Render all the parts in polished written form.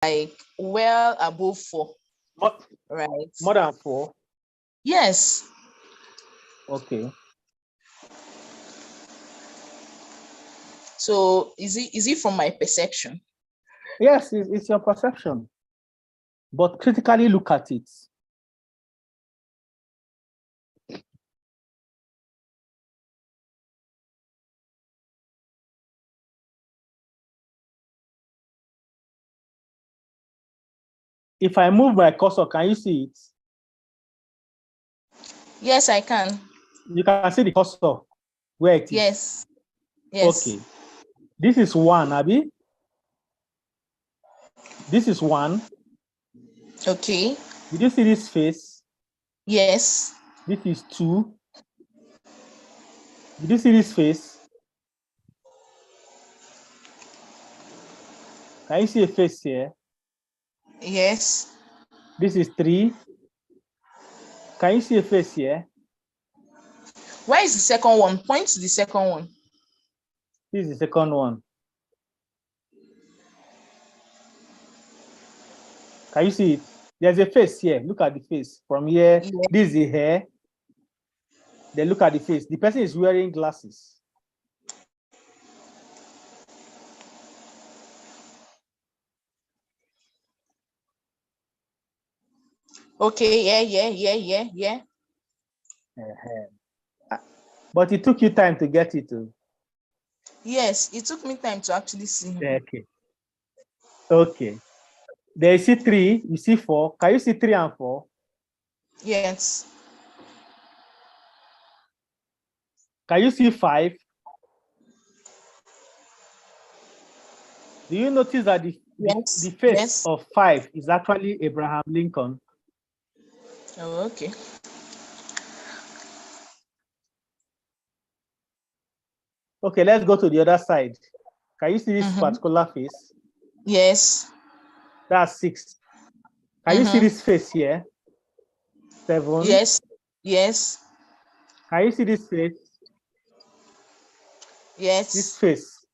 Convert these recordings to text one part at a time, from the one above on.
like well above 4. Right. More than 4? Yes. Okay. So is it from my perception? Yes, it's your perception. But critically look at it. If I move my cursor, can you see it? Yes, I can. You can see the cursor where it is. Yes. Yes. Okay. This is 1, Abby. This is 1. Okay. Did you see this face? Yes. This is 2. Did you see this face? Can you see a face here? Yes. This is 3. Can you see a face here? Where is the second one? Point to the second one. This is the second one. Can you see it? There's a face here. Look at the face. From here, yeah. This is the hair. Then look at the face. The person is wearing glasses. Okay, yeah. But it took you time to get it too. Yes, it took me time to actually see him. Okay. Okay. There you see 3, you see 4. Can you see 3 and 4? Yes. Can you see 5? Do you notice that the face of 5 is actually Abraham Lincoln? Oh, okay. Okay, let's go to the other side. Can you see this particular face? Yes. That's 6. Can you see this face here? 7. Yes. Yes. Can you see this face? Yes. This face.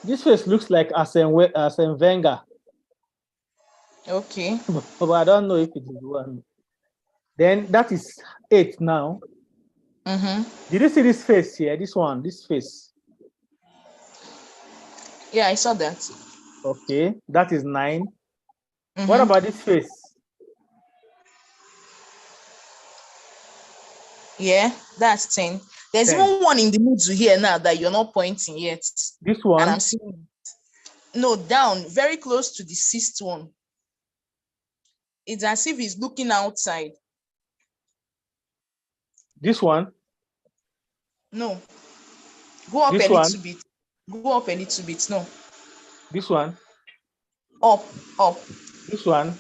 This face looks like Arsene Wenger. Okay. But I don't know if it is 1. Then that is 8 now. Did you see this face here? This one, this face. Yeah, I saw that. Okay, that is 9. What about this face? Yeah, that's 10. There's 10. Even one in the middle here now that you're not pointing yet. This one? And I'm seeing it. No, down, very close to the 6th one. It's as if he's looking outside. This one? No. Go up a little bit. Go up a little bit. No. This one? Up. This one?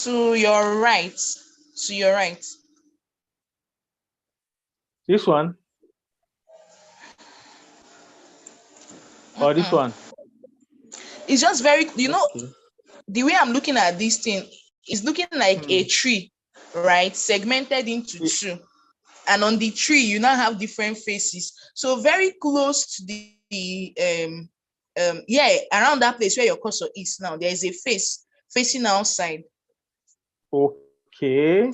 To your right. To your right. This one? Or this one? It's just very, you know, the way I'm looking at this thing is looking like a tree, right? Segmented into 2. And on the tree, you now have different faces. So very close to around that place where your cursor is now, there is a face facing outside. Okay.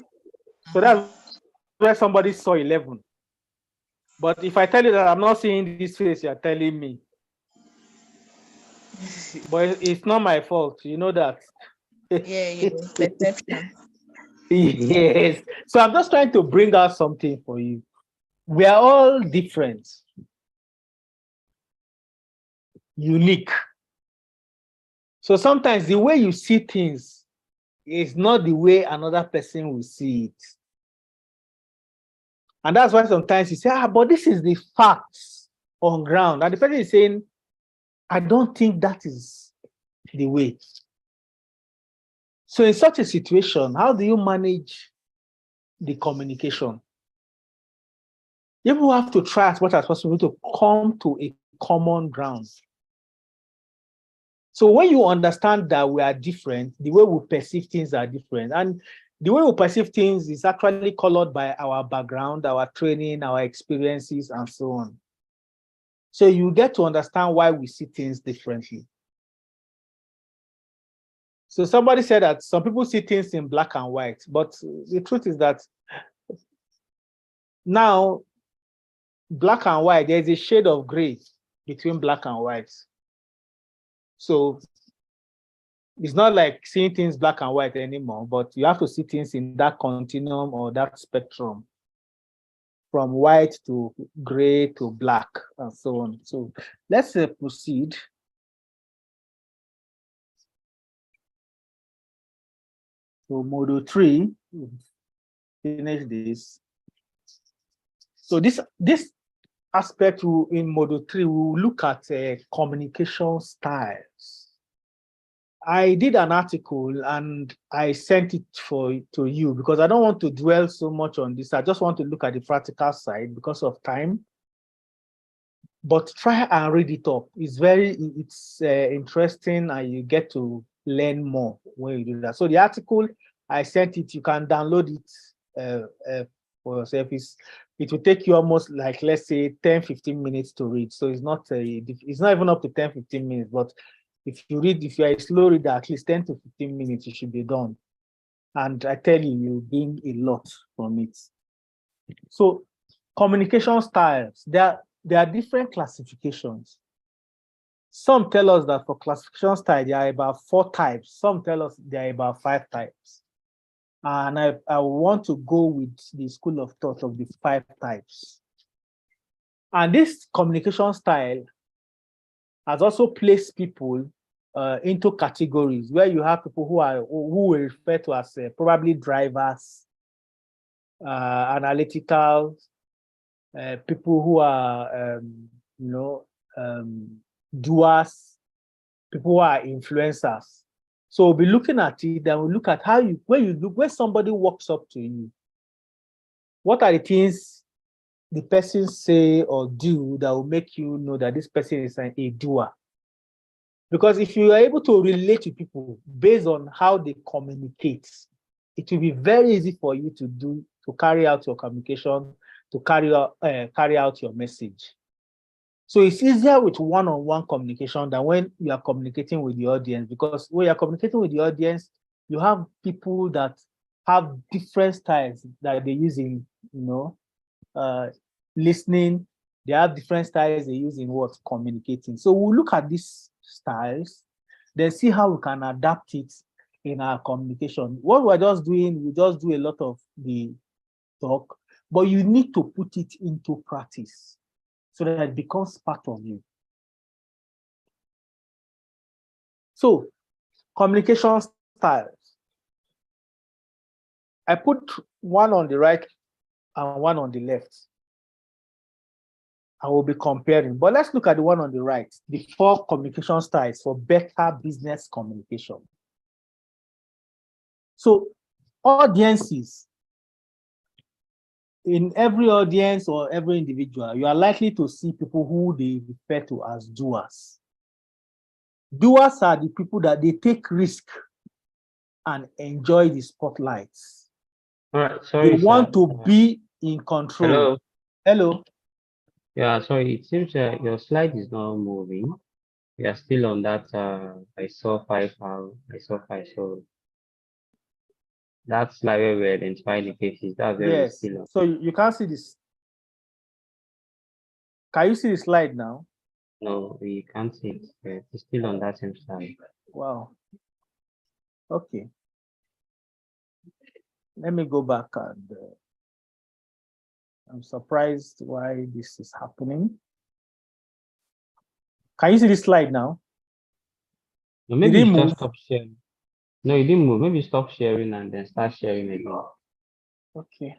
So that's where somebody saw 11. But if I tell you that I'm not seeing this face, you're telling me. But it's not my fault. You know that. Yeah. Perception. Yes. So I'm just trying to bring out something for you. We are all different. Unique. So sometimes the way you see things is not the way another person will see it. And that's why sometimes you say, but this is the facts on ground. And the person is saying, I don't think that is the way. So in such a situation, how do you manage the communication? You will have to try as much as possible to come to a common ground. So when you understand that we are different, the way we perceive things are different. And the way we perceive things is actually colored by our background, our training, our experiences, and so on. So you get to understand why we see things differently. So somebody said that some people see things in black and white, but the truth is that now black and white, there's a shade of gray between black and white. So it's not like seeing things black and white anymore, but you have to see things in that continuum or that spectrum from white to gray to black and so on. So let's proceed. So module 3, finish this. So this aspect in module 3, we will look at communication styles. I did an article and I sent it to you because I don't want to dwell so much on this. I just want to look at the practical side because of time. But try and read it up. It's interesting, and you get to learn more when you do that. So the article, I sent it. You can download it for yourself. It will take you almost like, let's say, 10-15 minutes to read. So it's not even up to 10-15 minutes, but if you are a slow reader, at least 10 to 15 minutes, you should be done. And I tell you, you'll gain a lot from it. So communication styles, there are different classifications. Some tell us that for classification style, there are about 4 types. Some tell us there are about 5 types. And I want to go with the school of thought of the 5 types. And this communication style has also placed people into categories where you have people who we refer to as probably drivers, analytical, people who are doers, people who are influencers. So we'll be looking at it, then we'll look at when somebody walks up to you, what are the things the person say or do that will make you know that this person is a doer? Because if you are able to relate to people based on how they communicate, it will be very easy for you to carry out your communication, to carry out your message. So it's easier with one-on-one communication than when you are communicating with the audience, because when you're communicating with the audience, you have people that have different styles that they use in, listening. They have different styles they use in communicating. So we'll look at these styles, then see how we can adapt it in our communication. What we're just doing, we just do a lot of the talk, but you need to put it into practice so that it becomes part of you. So, communication styles. I put one on the right and one on the left. I will be comparing, but let's look at the one on the right, the 4 communication styles for better business communication. So, audiences, in every audience or every individual, you are likely to see people who they refer to as doers. Doers are the people that they take risk and enjoy the spotlights. All right, sorry, they want to be in control. Hello. Yeah, sorry, it seems your slide is not moving. We are still on that I saw 5, so that's like where we identify the cases. That's where we're still on. So you can't see this. Can you see the slide now? No, we can't see it. It's still on that same slide. Wow. Okay. Let me go back and I'm surprised why this is happening. Can you see this slide now? No, maybe you just stop sharing. No, it didn't move. Maybe stop sharing and then start sharing again. Okay.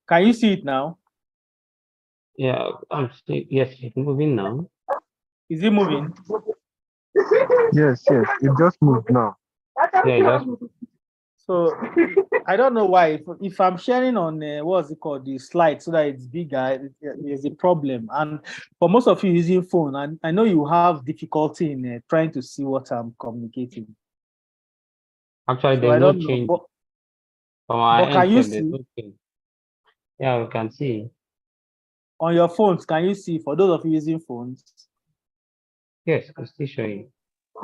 Can you see it now? Yeah, yes, it's moving now. Is it moving? Yes, it just moved now. Yeah, it just moved. So I don't know why. If I'm sharing on what's it called, the slide, so that it's bigger, there's a problem. And for most of you using phone, and I know you have difficulty in trying to see what I'm communicating. Actually, So there's I no don't know, change from our but end. can you There's see no change. Yeah, we can see. on your phones? Can you see, for those of you using phones? Yes, I'm still showing.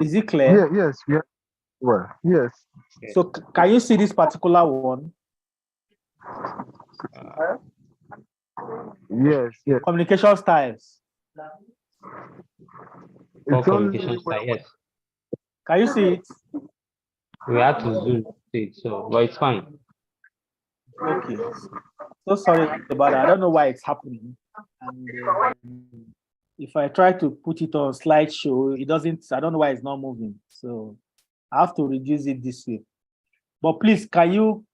Is it clear? Yes, yeah. Well, yes. Yes. So can you see this particular one? Yes. Communication styles. For It's only communication style, yes. Can you see it? We had to zoom to it, so but it's fine. Okay. So sorry about that. I don't know why it's happening. And if I try to put it on slideshow, it doesn't. I don't know why it's not moving. So I have to reduce it this way. But please, can you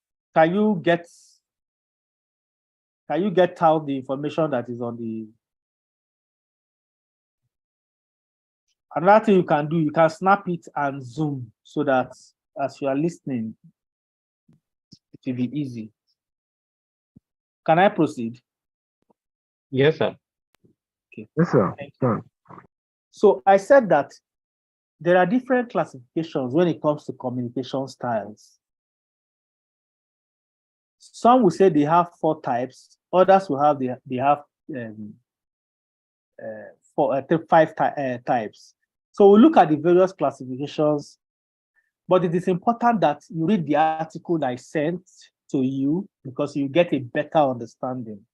get out the information that is on the. Another thing you can do, you can snap it and zoom so that as you are listening, it will be easy. Can I proceed? Yes, sir. Okay. Yes, sir. Thank you. So I said that there are different classifications when it comes to communication styles. Some will say they have 4 types. Others will have they have 5 types. So we'll look at the various classifications, but it is important that you read the article I sent to you because you get a better understanding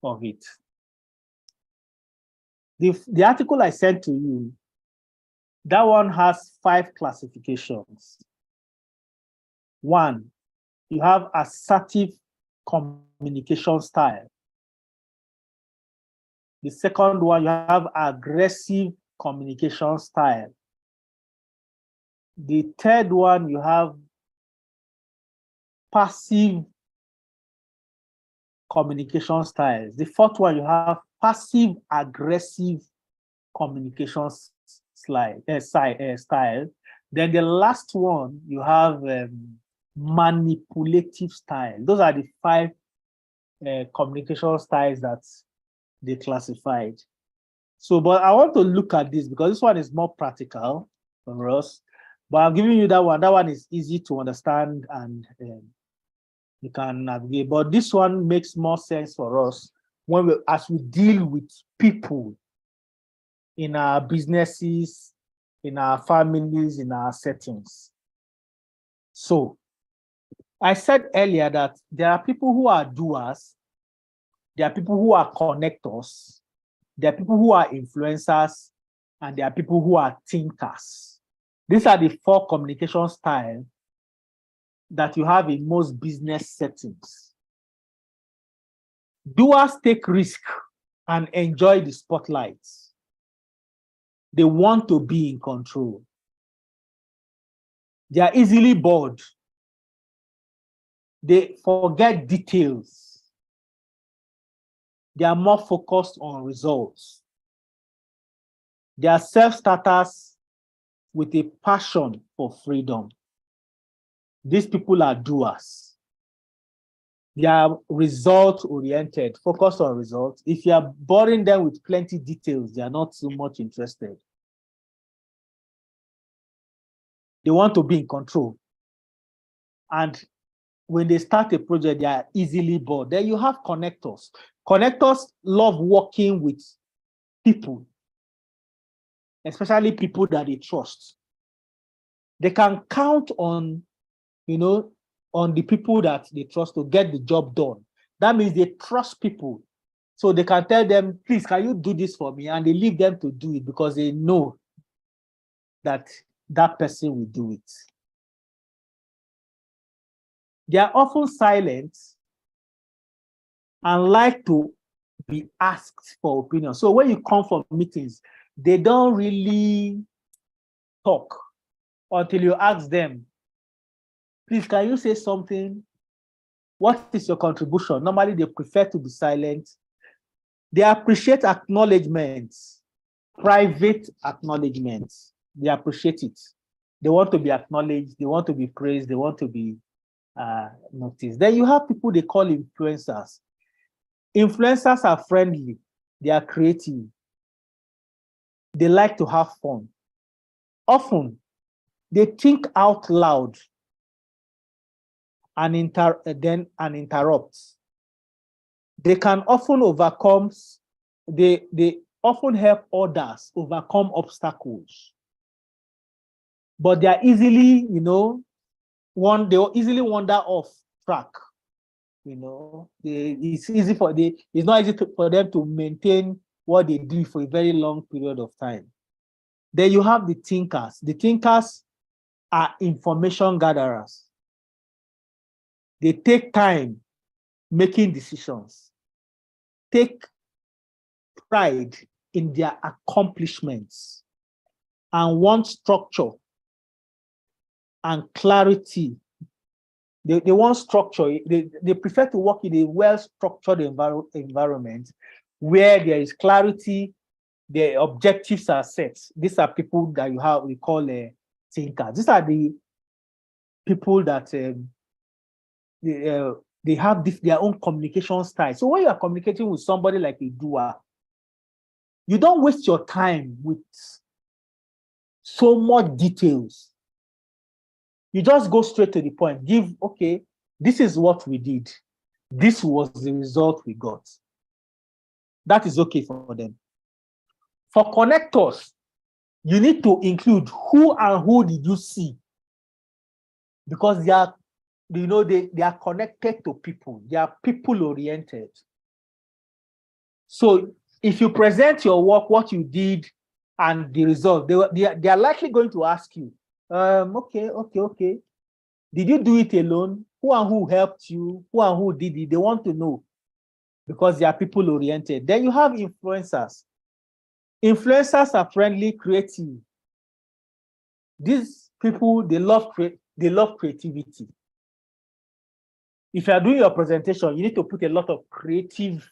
of it. The article I sent to you, that one has 5 classifications. 1, you have assertive communication style. The second one, you have aggressive communication style. The third one, you have passive communication styles. The fourth one, you have passive aggressive communication style. Then the last one, you have manipulative style. Those are the 5 communication styles that they classified. So, but I want to look at this because this one is more practical for us. But I'm giving you that one. That one is easy to understand and you can navigate. But this one makes more sense for us as we deal with people in our businesses, in our families, in our settings. So, I said earlier that there are people who are doers, there are people who are connectors, there are people who are influencers, and there are people who are thinkers. These are the 4 communication styles that you have in most business settings. Doers take risk and enjoy the spotlight. They want to be in control. They are easily bored. They forget details. They are more focused on results. They are self-starters with a passion for freedom. These people are doers. They are result-oriented, focused on results. If you are boring them with plenty details, they are not so much interested. They want to be in control. And when they start a project, they are easily bored. Then you have connectors. Connectors love working with people, especially people that they trust. They can count on, on the people that they trust to get the job done. That means they trust people. So they can tell them, please, can you do this for me? And they leave them to do it because they know that that person will do it. They are often silent and like to be asked for opinion. So when you come for meetings, they don't really talk until you ask them, please, can you say something? What is your contribution? Normally, they prefer to be silent. They appreciate acknowledgements, private acknowledgements. They appreciate it. They want to be acknowledged. They want to be praised. They want to be noticed. Then you have people they call influencers. Influencers are friendly. They are creative. They like to have fun. Often, they think out loud and interrupt. They can often overcome. They often help others overcome obstacles. But they are easily, they easily wander off track. It's not easy for them to maintain what they do for a very long period of time. Then you have the thinkers. The thinkers are information gatherers. They take time making decisions, take pride in their accomplishments, and want structure and clarity. They want structure. They prefer to work in a well-structured environment where there is clarity, the objectives are set. These are people that we call thinkers. These are the people that they have their own communication style. So when you are communicating with somebody like a doer, you don't waste your time with so much details. You just go straight to the point. Okay, this is what we did. This was the result we got. That is okay for them. For connectors, you need to include who did you see, because they are connected to people. They are people-oriented. So if you present your work, what you did, and the result, they are likely going to ask you, okay. Did you do it alone? Who helped you? Who did it? They want to know, because they are people-oriented. Then you have influencers. Influencers are friendly, creative. These people, they love creativity. If you are doing your presentation, you need to put a lot of creative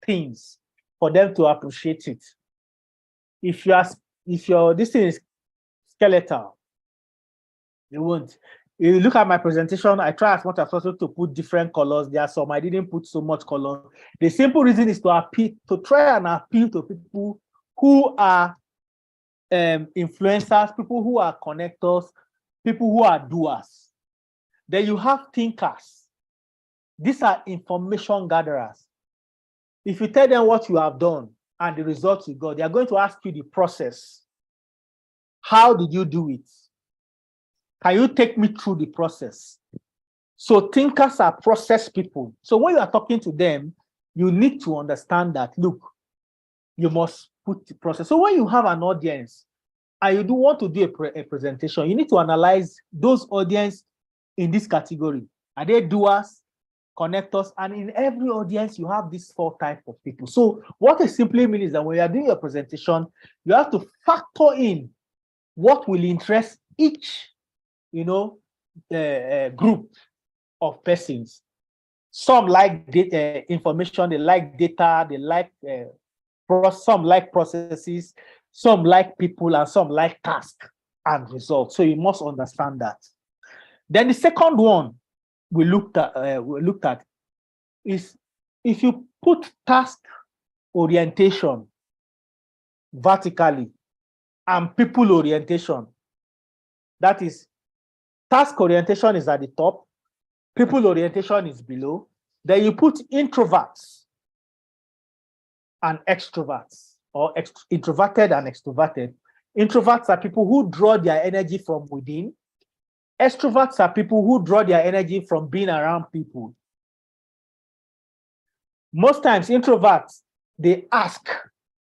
things for them to appreciate it. If this thing is skeletal, they won't. If you look at my presentation, I try as much as possible to put different colors. There are some I didn't put so much color. The simple reason is to try and appeal to people who are influencers, people who are connectors, people who are doers. Then you have thinkers. These are information gatherers. If you tell them what you have done and the results you got, they are going to ask you the process. How did you do it? Can you take me through the process? So thinkers are process people. So when you are talking to them, you need to understand that, look, you must put the process. So when you have an audience and you do want to do a presentation, you need to analyze those audience in this category. Are they doers, connectors? And in every audience, you have these 4 types of people. So what it simply means is that when you are doing your presentation, you have to factor in what will interest each group of persons. Some like information, they like data, they like some like processes, some like people, and some like tasks and results. So you must understand that. Then the second one we looked at is if you put task orientation vertically and people orientation, that is, task orientation is at the top, people orientation is below. Then you put introverts and extroverts, or introverted and extroverted. Introverts are people who draw their energy from within. Extroverts are people who draw their energy from being around people. Most times, introverts, they ask.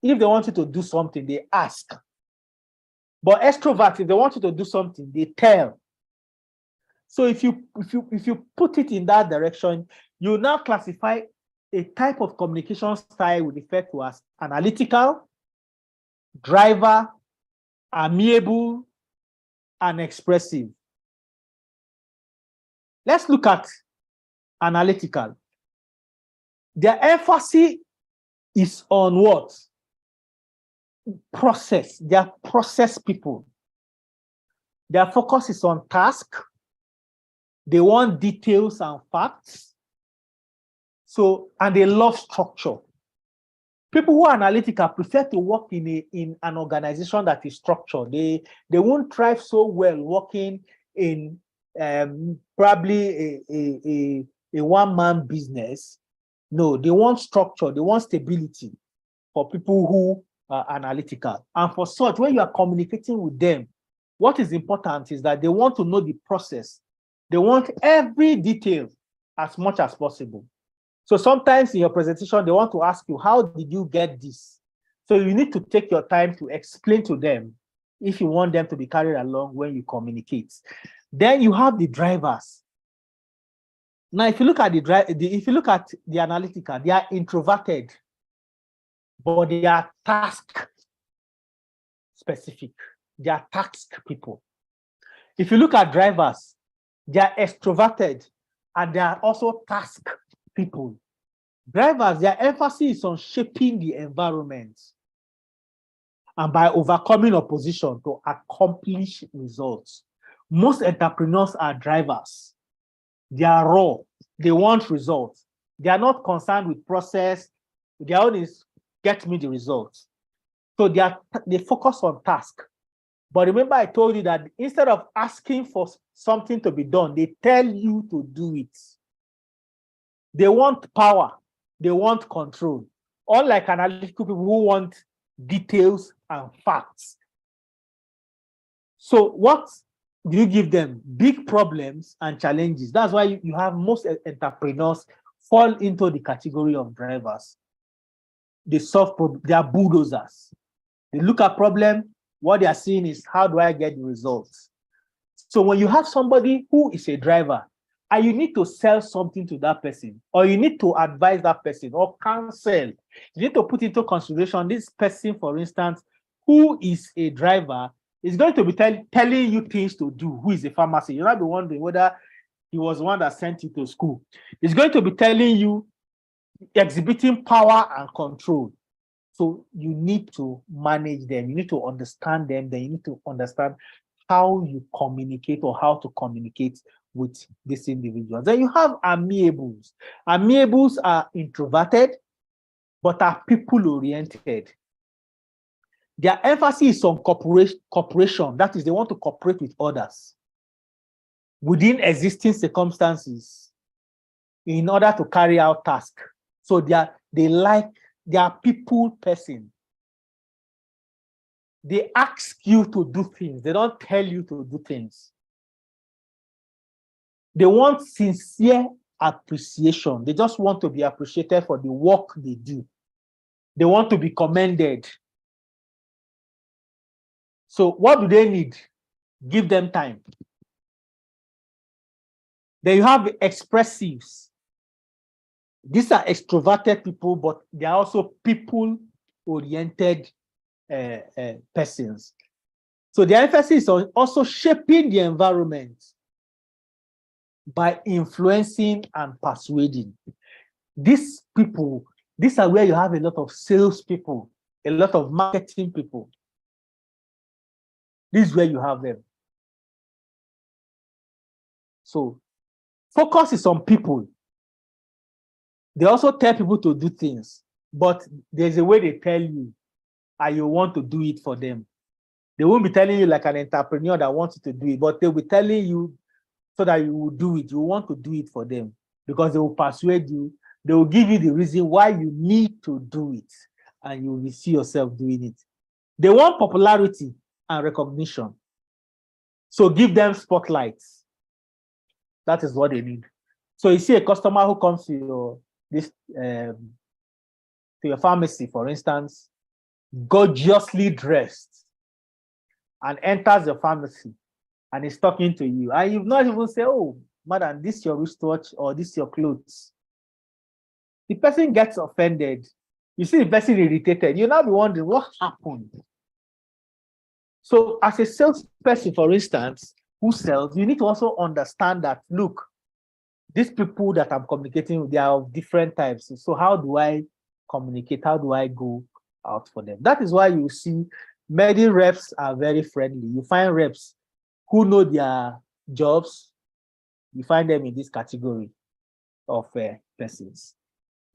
If they want you to do something, they ask. But extroverts, if they want you to do something, they tell. So if you put it in that direction, you now classify a type of communication style we refer to as analytical, driver, amiable, and expressive. Let's look at analytical. Their emphasis is on what? Process. They are process people. Their focus is on task. They want details and facts. So, and they love structure. People who are analytical prefer to work in an organization that is structured. They won't thrive so well working in probably a one-man business. No, they want structure, they want stability for people who are analytical. And for such, when you are communicating with them, what is important is that they want to know the process. They want every detail as much as possible. So sometimes in your presentation, they want to ask you, how did you get this? So you need to take your time to explain to them if you want them to be carried along when you communicate. Then you have the drivers. Now, if you look at the analytical, they are introverted, but they are task specific. They are task people. If you look at drivers, they are extroverted and they are also task people. Drivers, their emphasis is on shaping the environment and by overcoming opposition to accomplish results. Most entrepreneurs are drivers. They are raw. They want results. They are not concerned with process. Their own is get me the results. So they focus on task. But remember, I told you that instead of asking for something to be done, they tell you to do it. They want power. They want control. Unlike analytical people who want details and facts. So what do you give them? Big problems and challenges. That's why you have most entrepreneurs fall into the category of drivers. They solve problems. They are bulldozers. They look at problem. What they are seeing is, how do I get the results? So when you have somebody who is a driver and you need to sell something to that person, or you need to advise that person or counsel, you need to put into consideration this person, for instance, who is a driver, is going to be telling you things to do, who is a pharmacist. You'll not be wondering whether he was the one that sent you to school. He's going to be telling you, exhibiting power and control. So you need to manage them. You need to understand them. Then you need to understand how you communicate or how to communicate with these individuals. Then you have amiables. Amiables are introverted, but are people-oriented. Their emphasis is on cooperation. That is, they want to cooperate with others within existing circumstances in order to carry out tasks. So they are people person. They ask you to do things. They don't tell you to do things. They want sincere appreciation. They just want to be appreciated for the work they do. They want to be commended. So what do they need? Give them time. Then you have the expressives. These are extroverted people, but they are also people-oriented persons. So the emphasis is on also shaping the environment by influencing and persuading. These people, these are where you have a lot of sales people, a lot of marketing people. This is where you have them. So focus is on people. They also tell people to do things, but there's a way they tell you and you want to do it for them. They won't be telling you like an entrepreneur that wants you to do it, but they'll be telling you so that you will do it. You want to do it for them because they will persuade you. They will give you the reason why you need to do it, and you will see yourself doing it. They want popularity and recognition. So give them spotlights. That is what they need. So you see a customer who comes to your pharmacy, for instance, gorgeously dressed, and enters the pharmacy and is talking to you, and you've not even said, "Oh, madam, this is your wristwatch or this is your clothes." The person gets offended. You see the person irritated. You'll now be wondering what happened. So as a salesperson, for instance, who sells, you need to also understand that, look, these people that I'm communicating with, they are of different types. So how do I communicate? How do I go out for them? That is why you see many reps are very friendly. You find reps, who know their jobs, you find them in this category of persons.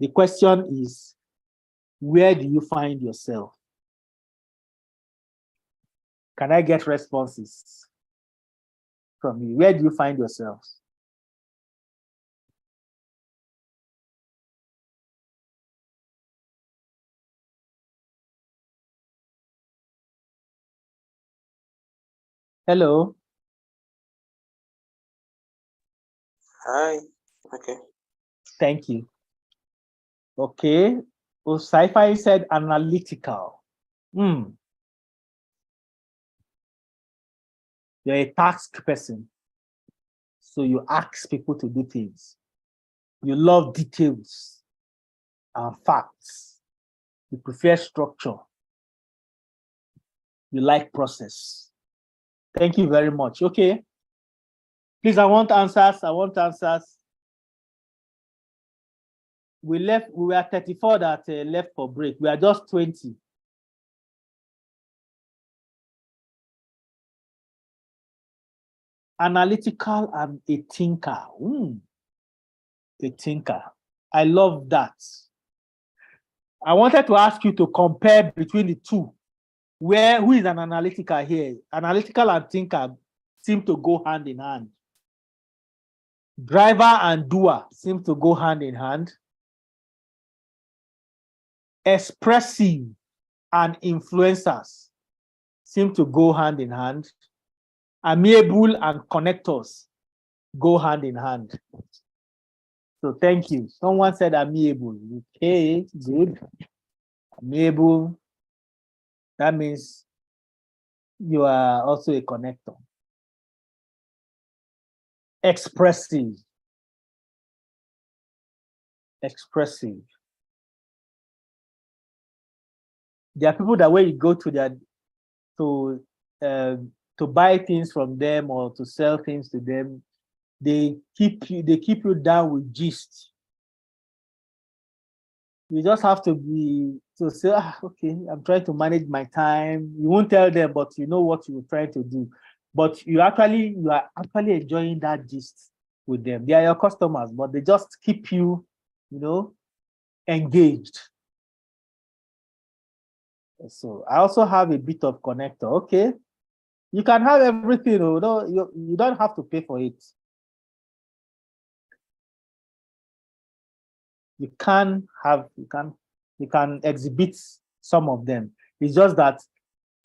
The question is, where do you find yourself? Can I get responses from you? Where do you find yourselves? Hello. Hi. Okay. Thank you. Okay. Oh, sci-fi said analytical. You're a task person. So you ask people to do things. You love details and facts. You prefer structure. You like process. Thank you very much. Okay. Please, I want answers. We were 34 that left for break. We are just 20. Analytical and a thinker. A thinker. I love that. I wanted to ask you to compare between the two. Who is an analytical here? Analytical and thinker seem to go hand in hand. Driver and doer seem to go hand in hand. Expressive and influencers seem to go hand in hand. Amiable and connectors go hand in hand. So thank you. Someone said amiable. Okay, good. Amiable. That means you are also a connector. Expressive. Expressive. There are people that when you go to their to buy things from them or to sell things to them, they keep you down with gist. You just have to say, okay, I'm trying to manage my time. You won't tell them, but you know what you're trying to do. But you are actually enjoying that gist with them. They are your customers, but they just keep you, engaged. So I also have a bit of connector. Okay, you can have everything. You don't have to pay for it. You can exhibit some of them. It's just that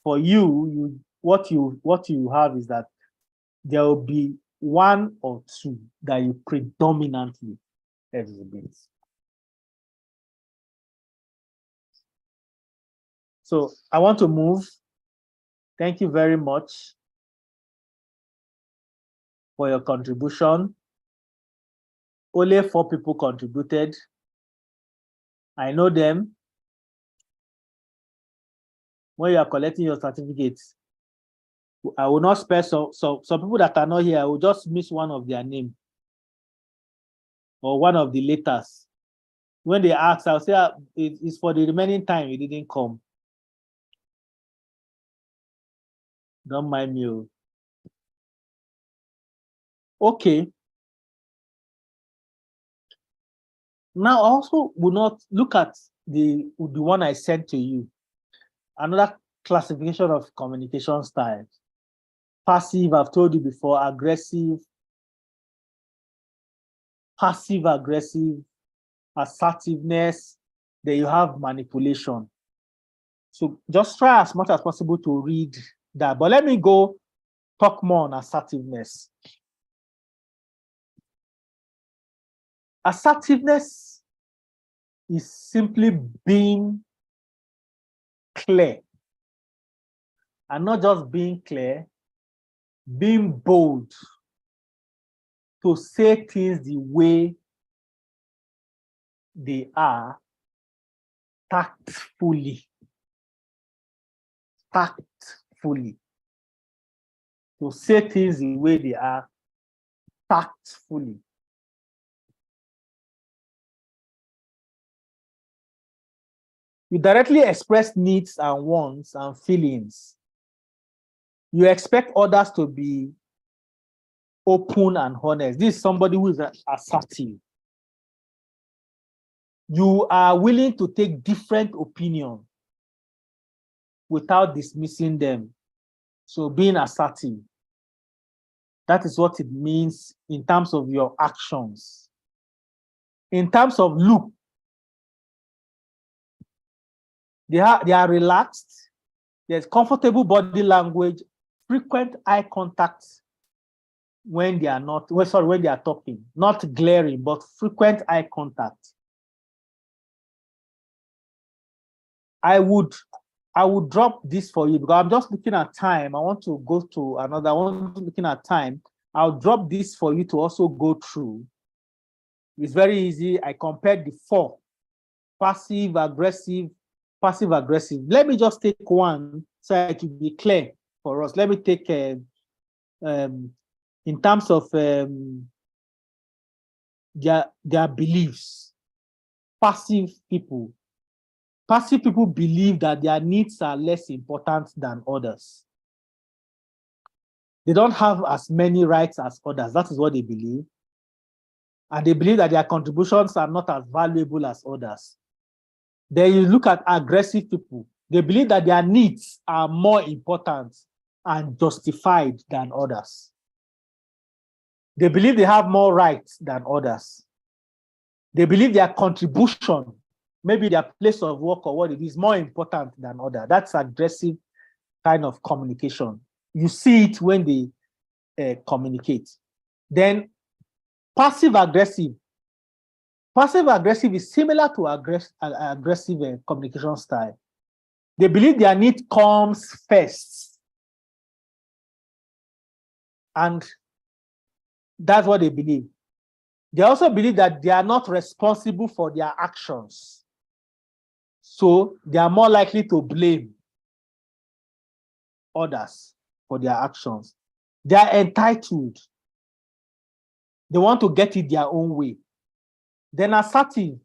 for you, what you have is that there will be one or two that you predominantly exhibit. So I want to move. Thank you very much for your contribution. Only 4 people contributed. I know them. When you are collecting your certificates, I will not spell some people that are not here. I will just miss one of their name or one of the letters. When they ask, I'll say it's for the remaining time you didn't come. Don't mind me. Okay. Now, I also will not look at the one I sent to you. Another classification of communication styles. Passive, I've told you before, aggressive, passive-aggressive, assertiveness, then you have manipulation. So just try as much as possible to read that. But let me talk more on assertiveness. Assertiveness is simply being clear. And not just being clear, being bold to say things the way they are, tactfully. Tactfully. To say things the way they are, tactfully. You directly express needs and wants and feelings. You expect others to be open and honest. This is somebody who is assertive. You are willing to take different opinions without dismissing them. So being assertive, that is what it means in terms of your actions. In terms of look, they are relaxed. There's comfortable body language, frequent eye contact when they are not, when they are talking, not glaring, but frequent eye contact. I would drop this for you because I'm just looking at time. I want to go to another one. Looking at time, I'll drop this for you to also go through. It's very easy. I compared the 4: passive, aggressive, passive, aggressive. Let me just take one so it will be clear for us. Let me take in terms of their beliefs. Passive people. Passive people believe that their needs are less important than others. They don't have as many rights as others. That is what they believe. And they believe that their contributions are not as valuable as others. Then you look at aggressive people. They believe that their needs are more important and justified than others. They believe they have more rights than others. They believe their contribution, maybe their place of work or what it is, more important than others. That's aggressive kind of communication. You see it when they communicate. Then passive aggressive. Passive aggressive is similar to aggressive communication style. They believe their need comes first. And that's what they believe. They also believe that they are not responsible for their actions. So they are more likely to blame others for their actions. They are entitled. They want to get it their own way. Then assertive.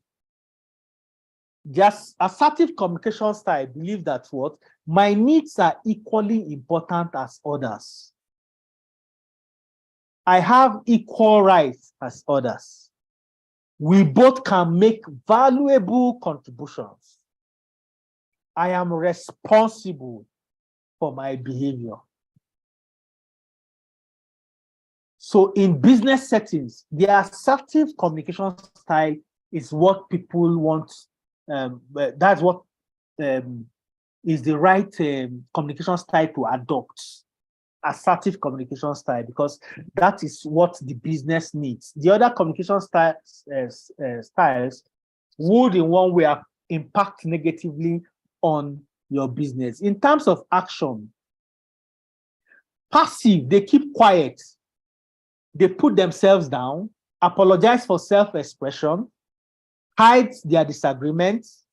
Just assertive communication style believe that what? My needs are equally important as others. I have equal rights as others. We both can make valuable contributions. I am responsible for my behavior. So in business settings, the assertive communication style is what people want. That's what is the right communication style to adopt. Assertive communication style, because that is what the business needs. The other communication styles would in one way impact negatively on your business. In terms of action, passive, they keep quiet. They put themselves down, apologize for self-expression, hide their disagreements,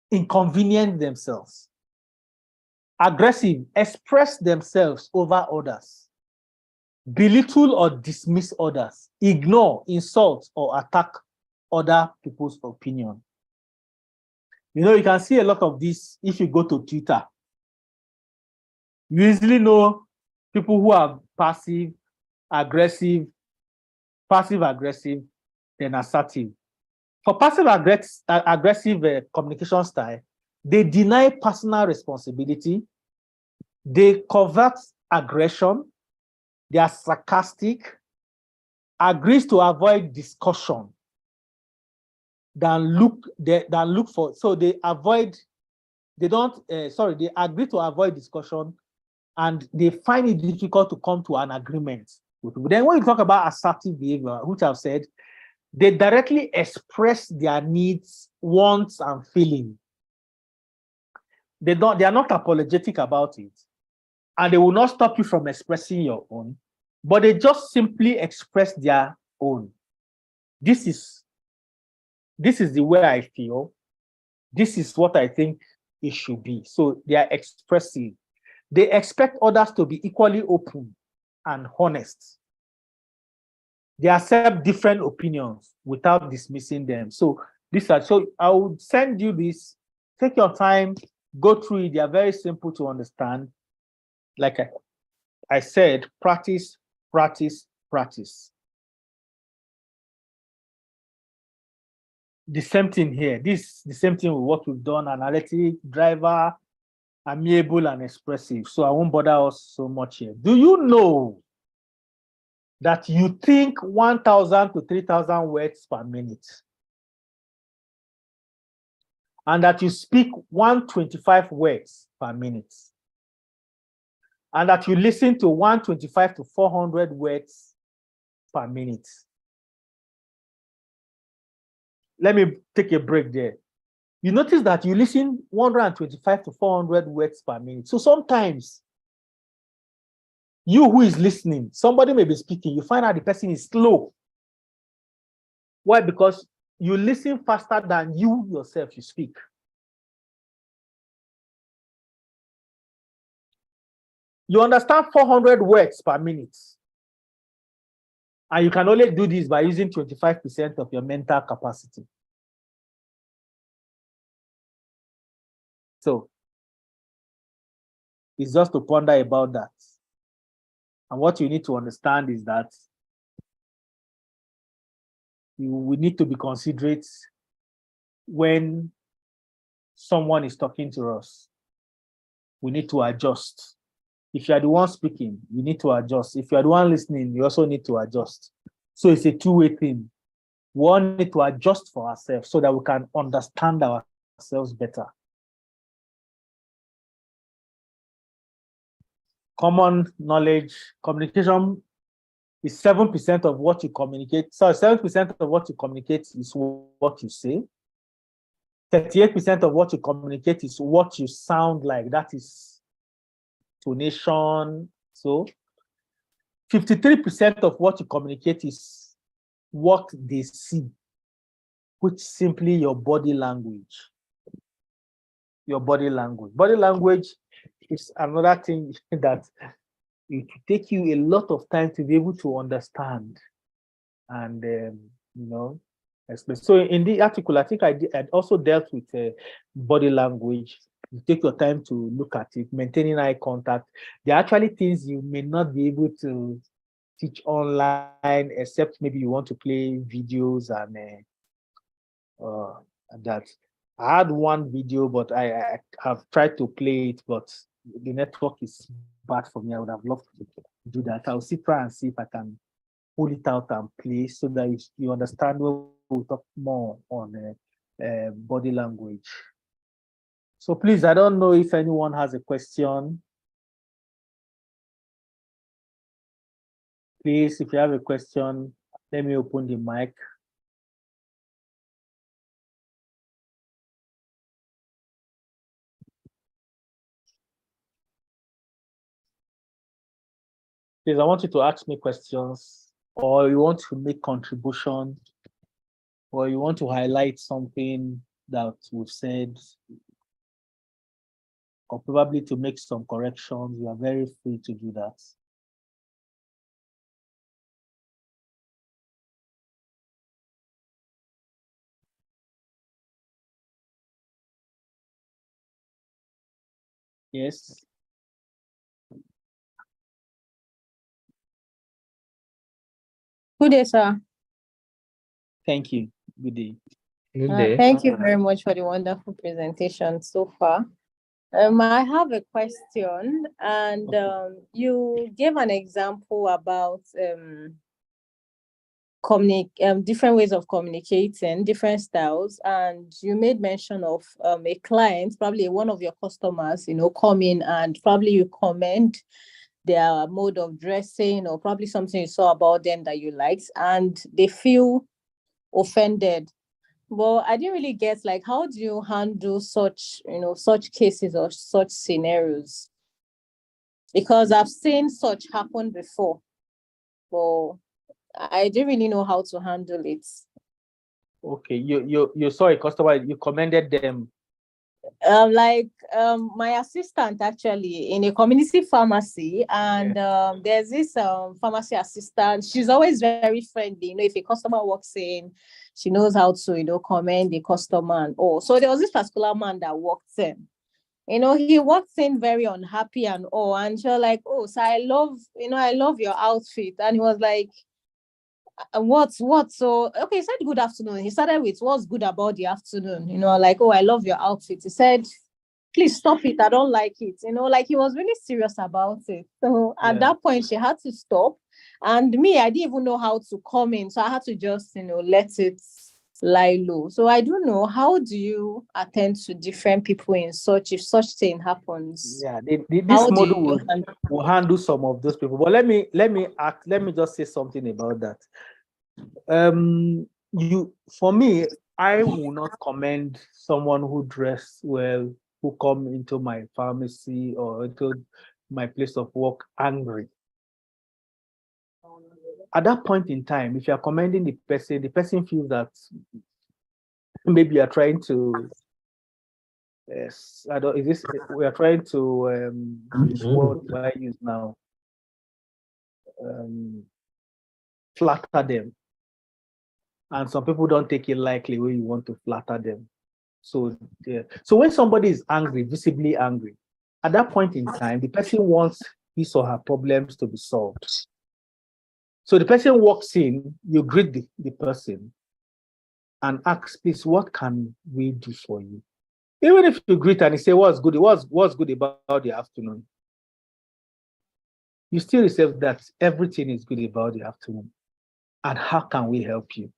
inconvenience themselves. Aggressive, express themselves over others, belittle or dismiss others, ignore, insult, or attack other people's opinion. You know, you can see a lot of this if you go to Twitter. You easily know people who are passive, aggressive, then assertive. For passive aggressive communication style, they deny personal responsibility, they covert aggression, they are sarcastic, agrees to avoid discussion than look for. So they agree to avoid discussion, and they find it difficult to come to an agreement with people. Then when you talk about assertive behavior, which I've said, they directly express their needs, wants, and feelings. They are not apologetic about it. And they will not stop you from expressing your own, but they just simply express their own. This is the way I feel. This is what I think it should be. So they are expressive. They expect others to be equally open and honest. They accept different opinions without dismissing them. So I would send you this. Take your time, go through it. They are very simple to understand. Like I said, practice practice, practice. The same thing here. This the same thing with what we've done: analytic, driver, amiable, and expressive. So I won't bother us so much here. Do you know that you think 1,000 to 3,000 words per minute, and that you speak 125 words per minute, and that you listen to 125 to 400 words per minute? Let me take a break there. You notice that you listen 125 to 400 words per minute. So sometimes you who is listening, somebody may be speaking, you find out the person is slow. Why? Because you listen faster than you yourself you speak. You understand 400 words per minute. And you can only do this by using 25% of your mental capacity. So it's just to ponder about that. And what you need to understand is that we need to be considerate when someone is talking to us. We need to adjust. If you are the one speaking, you need to adjust. If you are the one listening, you also need to adjust. So it's a two-way thing. We all need to adjust for ourselves so that we can understand ourselves better. Common knowledge, communication is 7% of what you communicate. So 7% of what you communicate is what you say. 38% of what you communicate is what you sound like. That is tonation. So 53% of what you communicate is what they see, which is simply your body language. Your body language. Body language is another thing that it will take you a lot of time to be able to understand. And, so in the article, I think I also dealt with body language. You take your time to look at it, maintaining eye contact. There are actually things you may not be able to teach online, except maybe you want to play videos and that. I had one video, but I have tried to play it, but the network is bad for me. I would have loved to do that. I'll try and see if I can pull it out and play so that you understand when we'll talk more on body language. So please, I don't know if anyone has a question. Please, if you have a question, let me open the mic. Please, I want you to ask me questions, or you want to make contribution, or you want to highlight something that we've said, or probably to make some corrections. You are very free to do that. Yes. Good day, sir. Thank you. Good day. Good day. Thank you very much for the wonderful presentation so far. I have a question, and you gave an example about different ways of communicating, different styles, and you made mention of a client, probably one of your customers, come in and probably you commend their mode of dressing, or probably something you saw about them that you liked, and they feel offended. Well, I didn't really get, like, how do you handle such cases or such scenarios? Because I've seen such happen before, but I didn't really know how to handle it. Okay, you saw a customer, you commended them. My assistant actually in a community pharmacy, and there's this pharmacy assistant. She's always very friendly. If a customer walks in, she knows how to commend the customer and all. So there was this particular man that walked in, He walked in very unhappy and all, and she was like, "Oh, so I love your outfit." And he was like, what? So, okay, he said good afternoon. He started with, "What's good about the afternoon?" Like, "Oh, I love your outfit." He said, "Please stop it. I don't like it." Like he was really serious about it. So at that point, she had to stop. And me, I didn't even know how to come in. So I had to just, let it lie low. So I don't know, how do you attend to different people if such thing happens? Yeah, this How do model you will handle some of those people. But let me just say something about that. For me, I will not commend someone who dress well, who come into my pharmacy or into my place of work angry. At that point in time, if you are commending the person feels that maybe you are trying to, yes, I don't, is this, we are trying to, what do I use now? Flatter them. And some people don't take it lightly when you want to flatter them. So, so when somebody is angry, visibly angry, at that point in time, the person wants his or her problems to be solved. So the person walks in, you greet the person and ask, "Please, what can we do for you?" Even if you greet and you say, what's good about the afternoon? You still receive that everything is good about the afternoon. And how can we help you?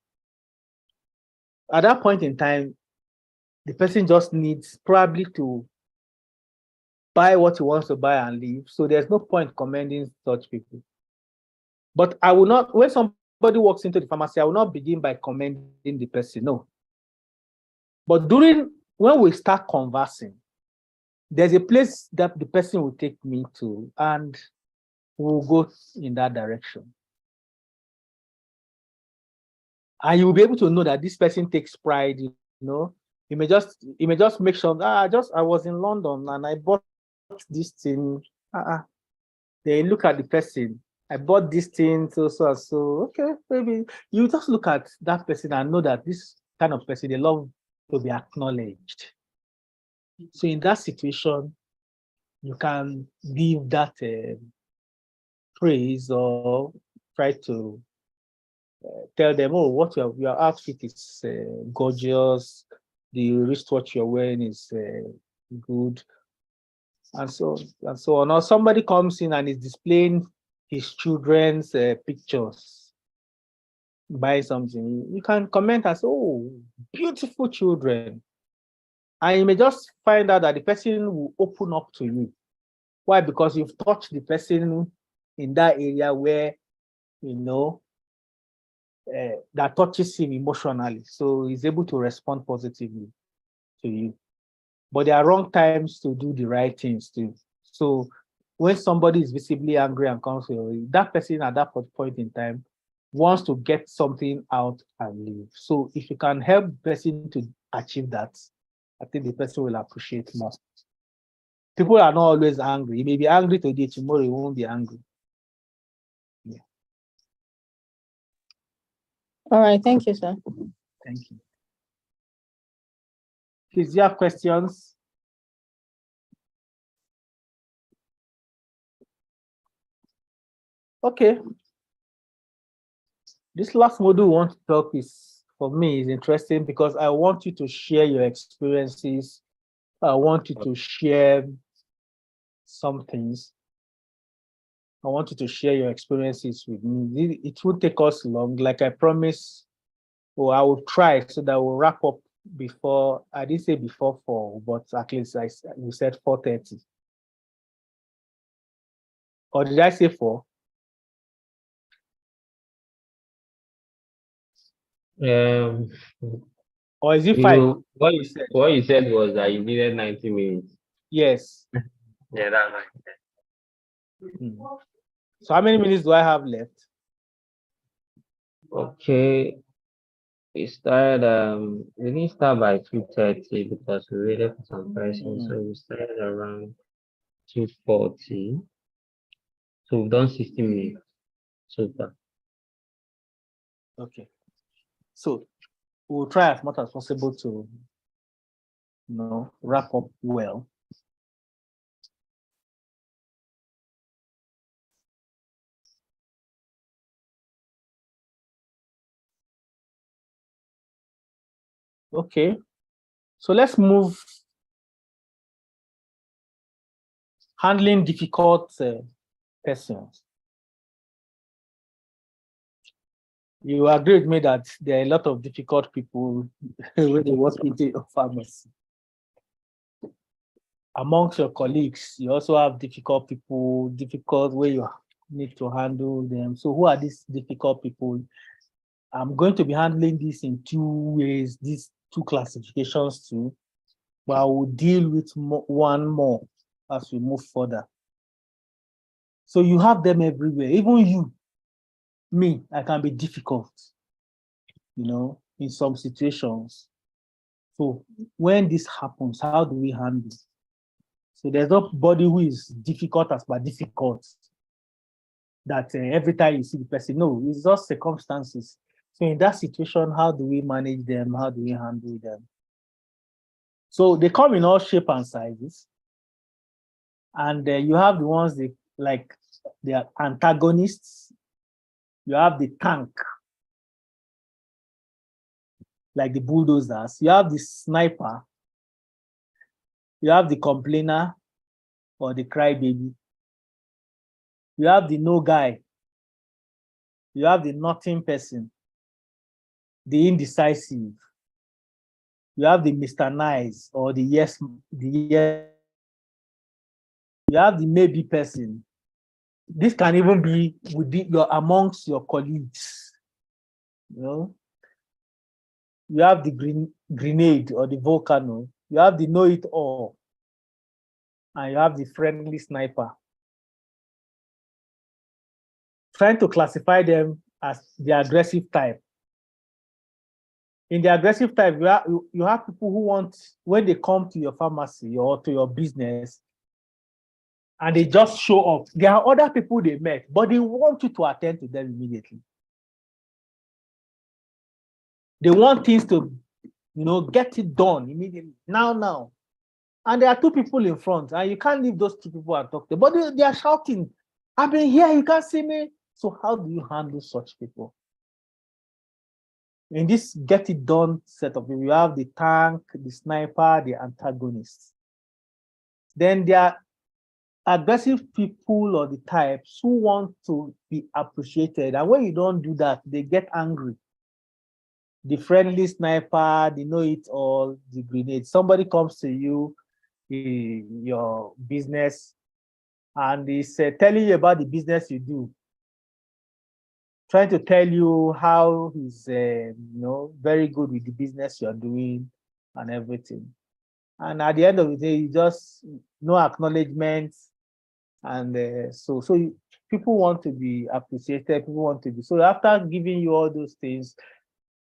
At that point in time, the person just needs probably to buy what he wants to buy and leave. So there's no point commending such people. But I will not, when somebody walks into the pharmacy, I will not begin by commending the person. No. But when we start conversing, there's a place that the person will take me to, and we'll go in that direction. And you will be able to know that this person takes pride, You may just make sure, I was in London and I bought this thing. They look at the person. I bought this thing, so. Okay, maybe you just look at that person and know that this kind of person, they love to be acknowledged. So in that situation, you can give that praise or try to tell them, "Oh, what your outfit is gorgeous. The wristwatch you're wearing is good," and so on. Or somebody comes in and is displaying his children's pictures, buy something. You can comment and say, "Oh, beautiful children," and you may just find out that the person will open up to you. Why? Because you've touched the person in that area where that touches him emotionally, so he's able to respond positively to you. But there are wrong times to do the right things too. So when somebody is visibly angry and comes to you, that person at that point in time wants to get something out and leave. So if you can help the person to achieve that, I think the person will appreciate more. People are not always angry. You may be angry today, tomorrow you won't be angry. Yeah. All right, thank you, sir. Thank you. Please, do you have questions? Okay. This last module we want to talk for me, is interesting because I want you to share your experiences. I want you to share some things. I want you to share your experiences with me. It won't take us long, like I promised, or I will try so that we'll wrap up before, I didn't say before 4, but at least we said 4:30. Or did I say 4? Or is it 5? What you said was that you needed 90 minutes. Yes. Yeah, that's right. So how many minutes do I have left? Okay. We didn't start by 2:30 because we waited for some persons, so we started around 2:40. So we've done 60 minutes so far. Okay. So we'll try as much as possible to wrap up well. Okay. So let's move. Handling difficult persons. You agree with me that there are a lot of difficult people when they work in the pharmacy. Amongst your colleagues, you also have difficult people, difficult where you need to handle them. So who are these difficult people? I'm going to be handling this in two ways, these two classifications too, but I will deal with one more as we move further. So you have them everywhere, even you, me, I can be difficult, in some situations. So when this happens, how do we handle? So there's nobody who is difficult as but difficult that every time you see the person, no, it's just circumstances. So in that situation, how do we manage them? How do we handle them? So they come in all shape and sizes. And you have the ones they are antagonists. You have the tank, like the bulldozers. You have the sniper. You have the complainer or the crybaby. You have the no guy. You have the nothing person, the indecisive. You have the Mr. Nice or the yes. You have the maybe person. This can even be amongst your colleagues. You have the grenade or the volcano. You have the know-it-all, and you have the friendly sniper. Trying to classify them as the aggressive type. In the aggressive type, you have people who want, when they come to your pharmacy or to your business, and they just show up. There are other people they met, but they want you to attend to them immediately. They want things to, get it done immediately, now. And there are two people in front, and you can't leave those two people and talk to them, but they are shouting, I've been here, you can't see me. So how do you handle such people? In this get it done set of people, you have the tank, the sniper, the antagonist. Then there are aggressive people or the types who want to be appreciated. And when you don't do that, they get angry. The friendly sniper, the know-it-all, the grenade. Somebody comes to you in your business and is telling you about the business you do, trying to tell you how he's very good with the business you're doing and everything. And at the end of the day, you just no acknowledgement. And so people want to be appreciated, people want to be. So after giving you all those things,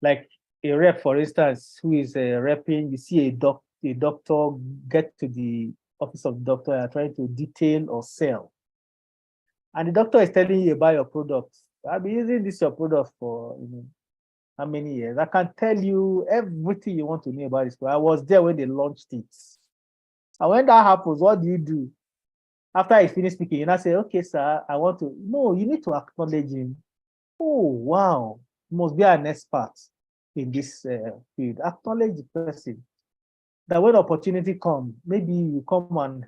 like a rep, for instance, who is repping, you see a doctor get to the office of the doctor and trying to detail or sell. And the doctor is telling you about your product. I've been using this your product for how many years? I can tell you everything you want to know about this. I was there when they launched it. And when that happens, what do? After he finished speaking, you now say, okay, sir, I want to. No, you need to acknowledge him. Oh, wow. You must be an expert in this field. Acknowledge the person. That when opportunity comes, maybe you come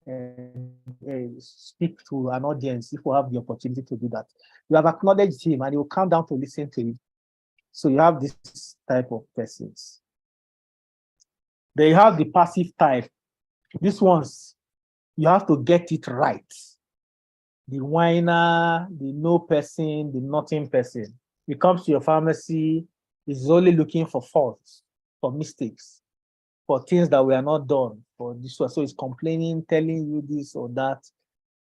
and speak to an audience if you have the opportunity to do that. You have acknowledged him and he will come down to listen to you. So you have this type of persons. They have the passive type. These ones, you have to get it right. The whiner, the no person, the nothing person. He comes to your pharmacy, he's only looking for faults, for mistakes, for things that were not done, for this one. So he's complaining, telling you this or that.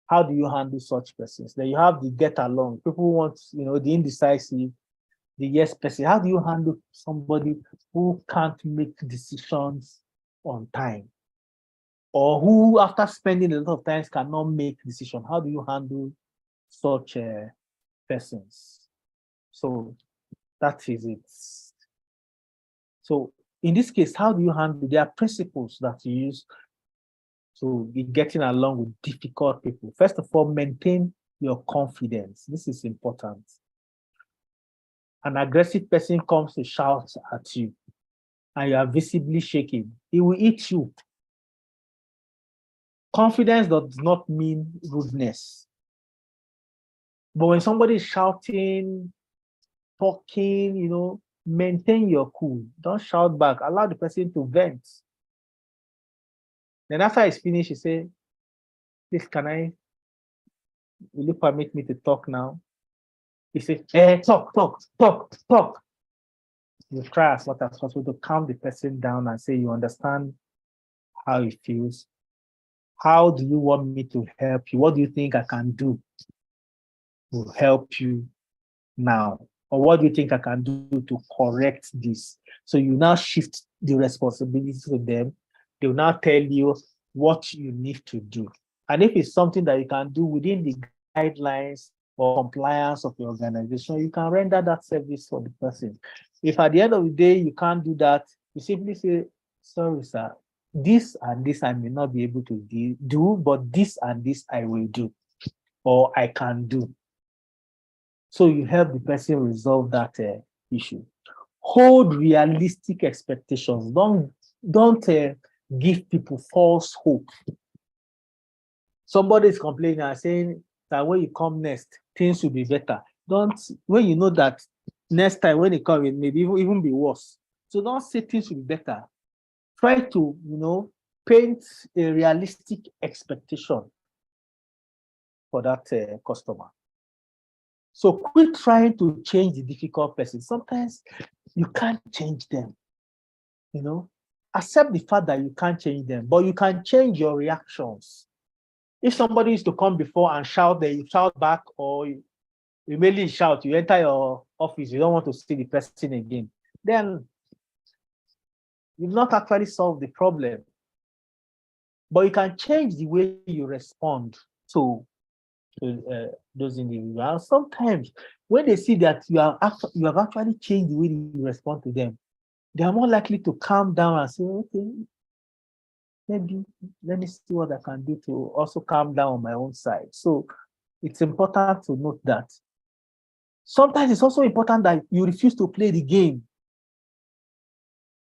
How do you handle such persons? Then you have the get along. People want, the indecisive, the yes person. How do you handle somebody who can't make decisions on time? Or who, after spending a lot of time, cannot make decisions? How do you handle such persons? So that is it. So in this case, how do you handle? There are principles that you use to be getting along with difficult people. First of all, maintain your confidence. This is important. An aggressive person comes to shout at you. and you are visibly shaking, he will eat you. Confidence does not mean rudeness. But when somebody is shouting, talking, maintain your cool. Don't shout back. Allow the person to vent. Then after he's finished, he say, please, will you permit me to talk now? He say, talk. You try as much as possible to calm the person down and say you understand how he feels. How do you want me to help you? What do you think I can do to help you now? Or what do you think I can do to correct this? So you now shift the responsibility to them. They will now tell you what you need to do. And if it's something that you can do within the guidelines or compliance of your organization, you can render that service for the person. If at the end of the day you can't do that, you simply say, sorry, sir, this and this I may not be able to do, but this and this I will do, or I can do. So you help the person resolve that issue. Hold realistic expectations. Don't give people false hope. Somebody is complaining and saying that when you come next, things will be better. When you know that next time when it comes, it may even be worse. So don't say things will be better. Try to, paint a realistic expectation for that customer. So quit trying to change the difficult person. Sometimes you can't change them. Accept the fact that you can't change them, but you can change your reactions. If somebody is to come before and shout, then you shout back, or you immediately shout, you enter your office, you don't want to see the person again, then you've not actually solved the problem. But you can change the way you respond to those individuals. Sometimes when they see that you have actually changed the way you respond to them, they are more likely to calm down and say, okay, maybe let me see what I can do to also calm down on my own side. So it's important to note that. Sometimes it's also important that you refuse to play the game.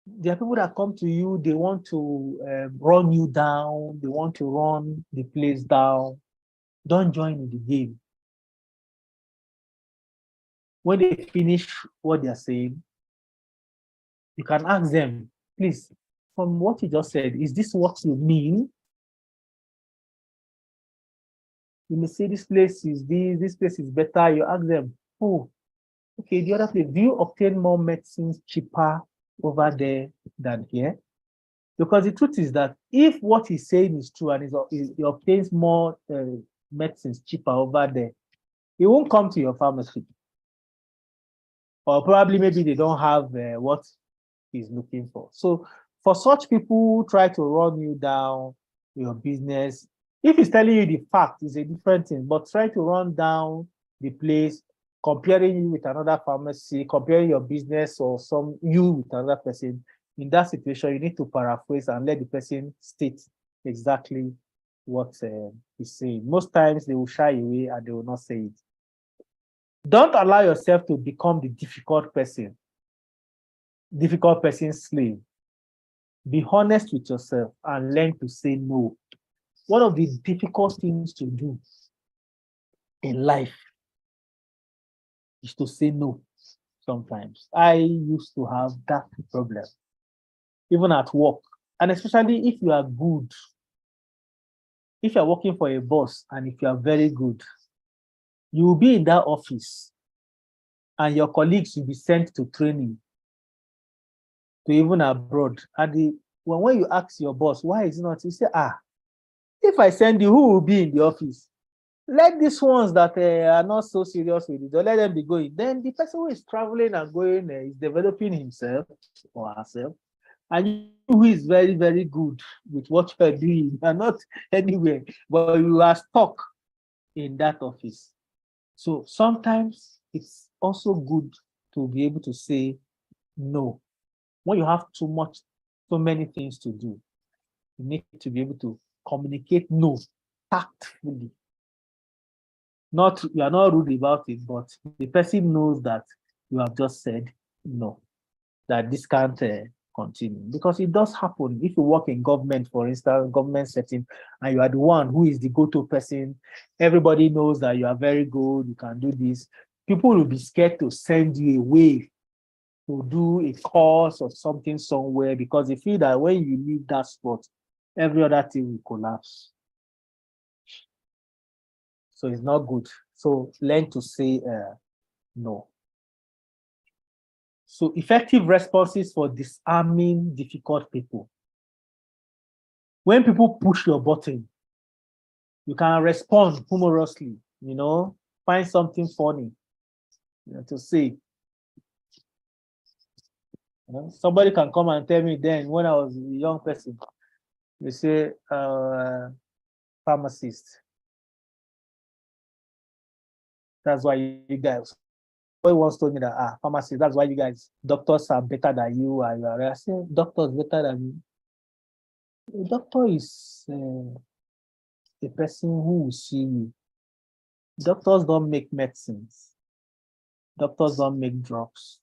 There are people that come to you, they want to run you down, they want to run the place down. Don't join in the game. When they finish what they're saying, you can ask them, please, from what you just said, is this what you mean? You may say this place is this place is better. You ask them, oh, okay, the other place, do you obtain more medicines cheaper over there than here? Because the truth is that if what he's saying is true and he obtains more medicines cheaper over there, he won't come to your pharmacy. Or probably maybe they don't have what he's looking for. So for such people who try to run you down your business, if he's telling you the fact, it's a different thing, but try to run down the place, comparing you with another pharmacy, comparing your business or you with another person. In that situation, you need to paraphrase and let the person state exactly what he's saying. Most times they will shy away and they will not say it. Don't allow yourself to become the difficult person's slave. Be honest with yourself and learn to say no. One of the difficult things to do in life is to say no sometimes. I used to have that problem, even at work. And especially if you are good, if you're working for a boss and if you are very good, you will be in that office and your colleagues will be sent to training, to even abroad. And when you ask your boss, why is it not? You say, if I send you, who will be in the office? Let these ones that are not so serious with it, don't let them be going. Then the person who is traveling and going is developing himself or herself. And you who is very, very good with what you are doing, you are not anywhere, but you are stuck in that office. So sometimes it's also good to be able to say no. When you have so many things to do, you need to be able to communicate no tactfully. You are not rude about it, but the person knows that you have just said no, that this can't continue, because it does happen. If you work in government, for instance, government setting, and you are the one who is the go-to person, everybody knows that you are very good, you can do this. People will be scared to send you away to do a course or something somewhere, because they feel that when you leave that spot, every other thing will collapse. So it's not good. So learn to say no. So effective responses for disarming difficult people. When people push your button, you can respond humorously, find something funny, to say. Somebody can come and tell me then, when I was a young person, they say, pharmacist. That's why you guys, somebody once told me that, pharmacist, that's why you guys, doctors are better than you. I say, doctors better than you. A doctor is a person who will see you. Doctors don't make medicines. Doctors don't make drugs.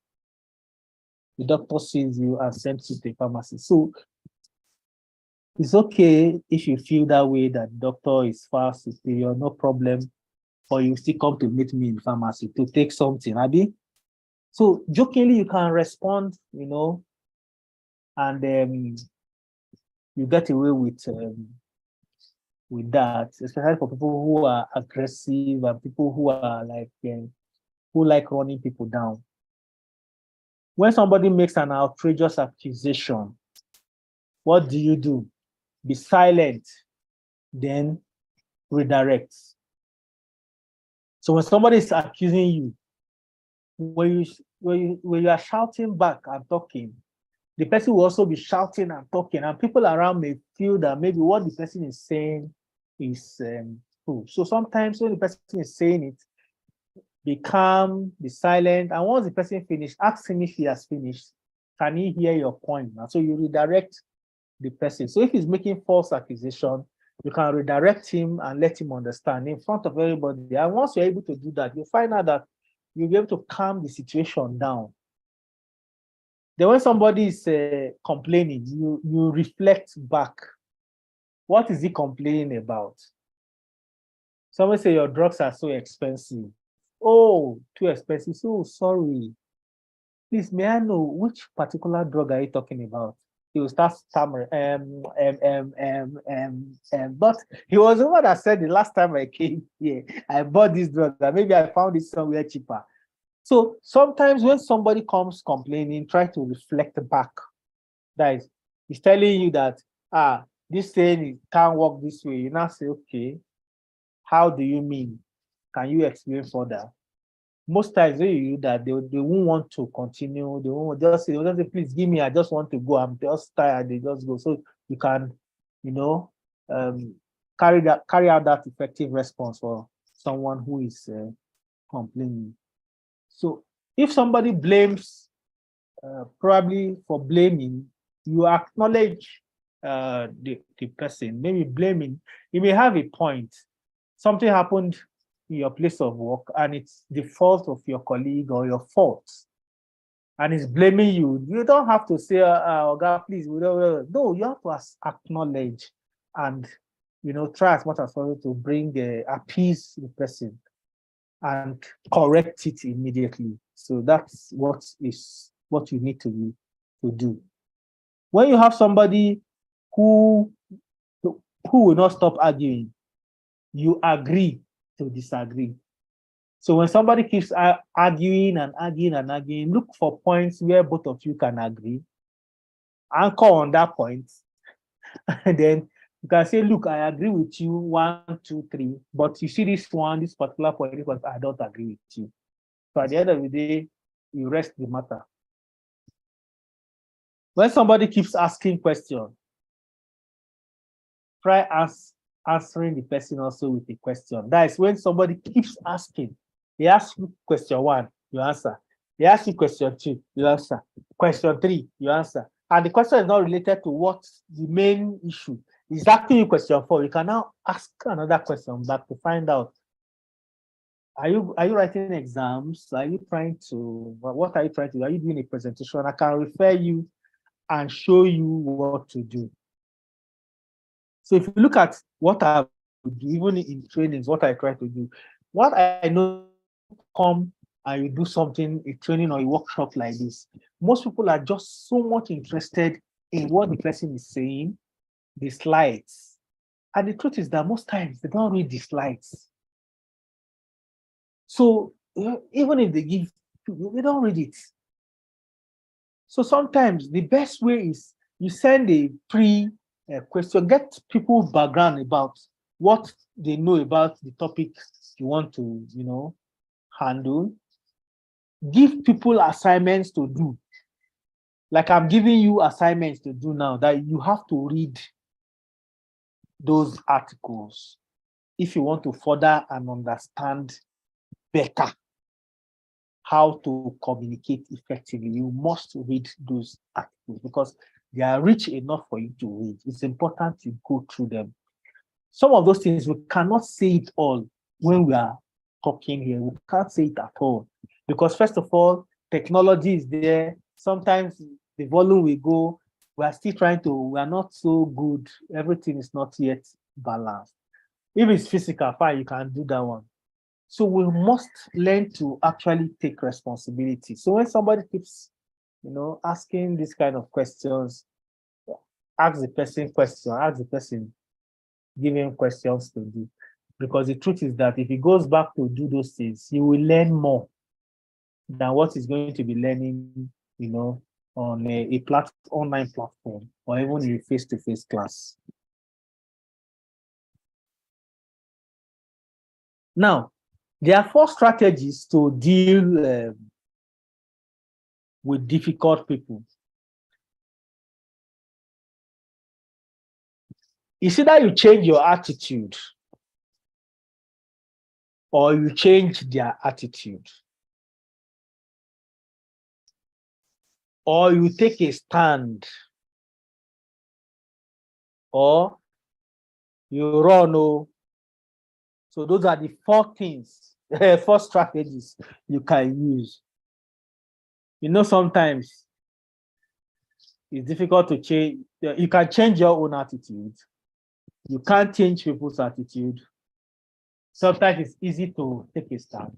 The doctor sees you and sends you to the pharmacy. So it's okay if you feel that way, that doctor is far superior, no problem. Or you still come to meet me in pharmacy to take something, Abi. So jokingly, you can respond, and you get away with that, especially for people who are aggressive and people who are who like running people down. When somebody makes an outrageous accusation, what do? Be silent, then redirect. So when somebody is accusing you, when you are shouting back and talking, the person will also be shouting and talking, and people around may feel that maybe what the person is saying is true. So sometimes when the person is saying it, be calm, be silent, and once the person finishes, ask him if he has finished. Can he hear your point? And so you redirect the person. So if he's making false accusation, you can redirect him and let him understand in front of everybody. And once you're able to do that, you find out that you'll be able to calm the situation down. Then when somebody is complaining, you reflect back. What is he complaining about? Somebody say your drugs are so expensive. Oh, too expensive. So sorry. Please, may I know which particular drug are you talking about? He will start stammering. But he was the one that said the last time I came here, I bought this drug. Maybe I found it somewhere cheaper. So sometimes when somebody comes complaining, try to reflect back. That is, he's telling you that, this thing can't work this way. You now say, okay, how do you mean? Can you explain further? Most times when you do that, they won't want to continue. They won't just say, please give me, I just want to go. I'm just tired. They just go. So you can, carry out that effective response for someone who is complaining. So if somebody blames, probably for blaming, you acknowledge the person. Maybe blaming, you may have a point. Something happened in your place of work and it's the fault of your colleague or your fault, and it's blaming you. You don't have to say, oh God, please, no, you have to acknowledge and try as much as possible to bring appease the person and correct it immediately. So that's what you need to do. When you have somebody who will not stop arguing, you agree to disagree. So when somebody keeps arguing and arguing and arguing, look for points where both of you can agree, anchor on that point, and then you can say, look, I agree with you, 1, 2, 3, but you see this particular point, I don't agree with you. So at the end of the day, you rest the matter. When somebody keeps asking questions, try answering the person also with a question. That is when somebody keeps asking. They ask you question 1, you answer. They ask you question 2, you answer. Question 3, you answer. And the question is not related to what the main issue is. Asking you question 4, you can now ask another question back to find out. Are you writing exams? Are you trying to? What are you trying to do? Are you doing a presentation? I can refer you and show you what to do. So if you look at what I do, even in trainings, what I try to do, what I know, come and you do something, a training or a workshop like this, most people are just so much interested in what the person is saying, the slides. And the truth is that most times they don't read the slides. So even if they give, they don't read it. So sometimes the best way is you send a question, get people's background about what they know about the topic you want to, handle. Give people assignments to do. Like I'm giving you assignments to do now, that you have to read those articles if you want to further and understand better how to communicate effectively. You must read those articles because they are rich enough for you to read. It's important you go through them. Some of those things, we cannot say it all when we are talking here. We can't say it at all. Because first of all, technology is there. Sometimes the volume will go. We are still we are not so good. Everything is not yet balanced. If it's physical, fine, you can do that one. So we must learn to actually take responsibility. So when somebody keeps, asking these kind of questions, ask the person question, ask the person, give him questions to do. Because the truth is that if he goes back to do those things, he will learn more than what he's going to be learning, on a online platform or even in a face-to-face class. Now, there are 4 strategies to deal with difficult people. It's either you change your attitude or you change their attitude. Or you take a stand, or you run. So those are the 4 things, 4 strategies you can use. Sometimes it's difficult to change. You can change your own attitude. You can't change people's attitude. Sometimes it's easy to take a stand.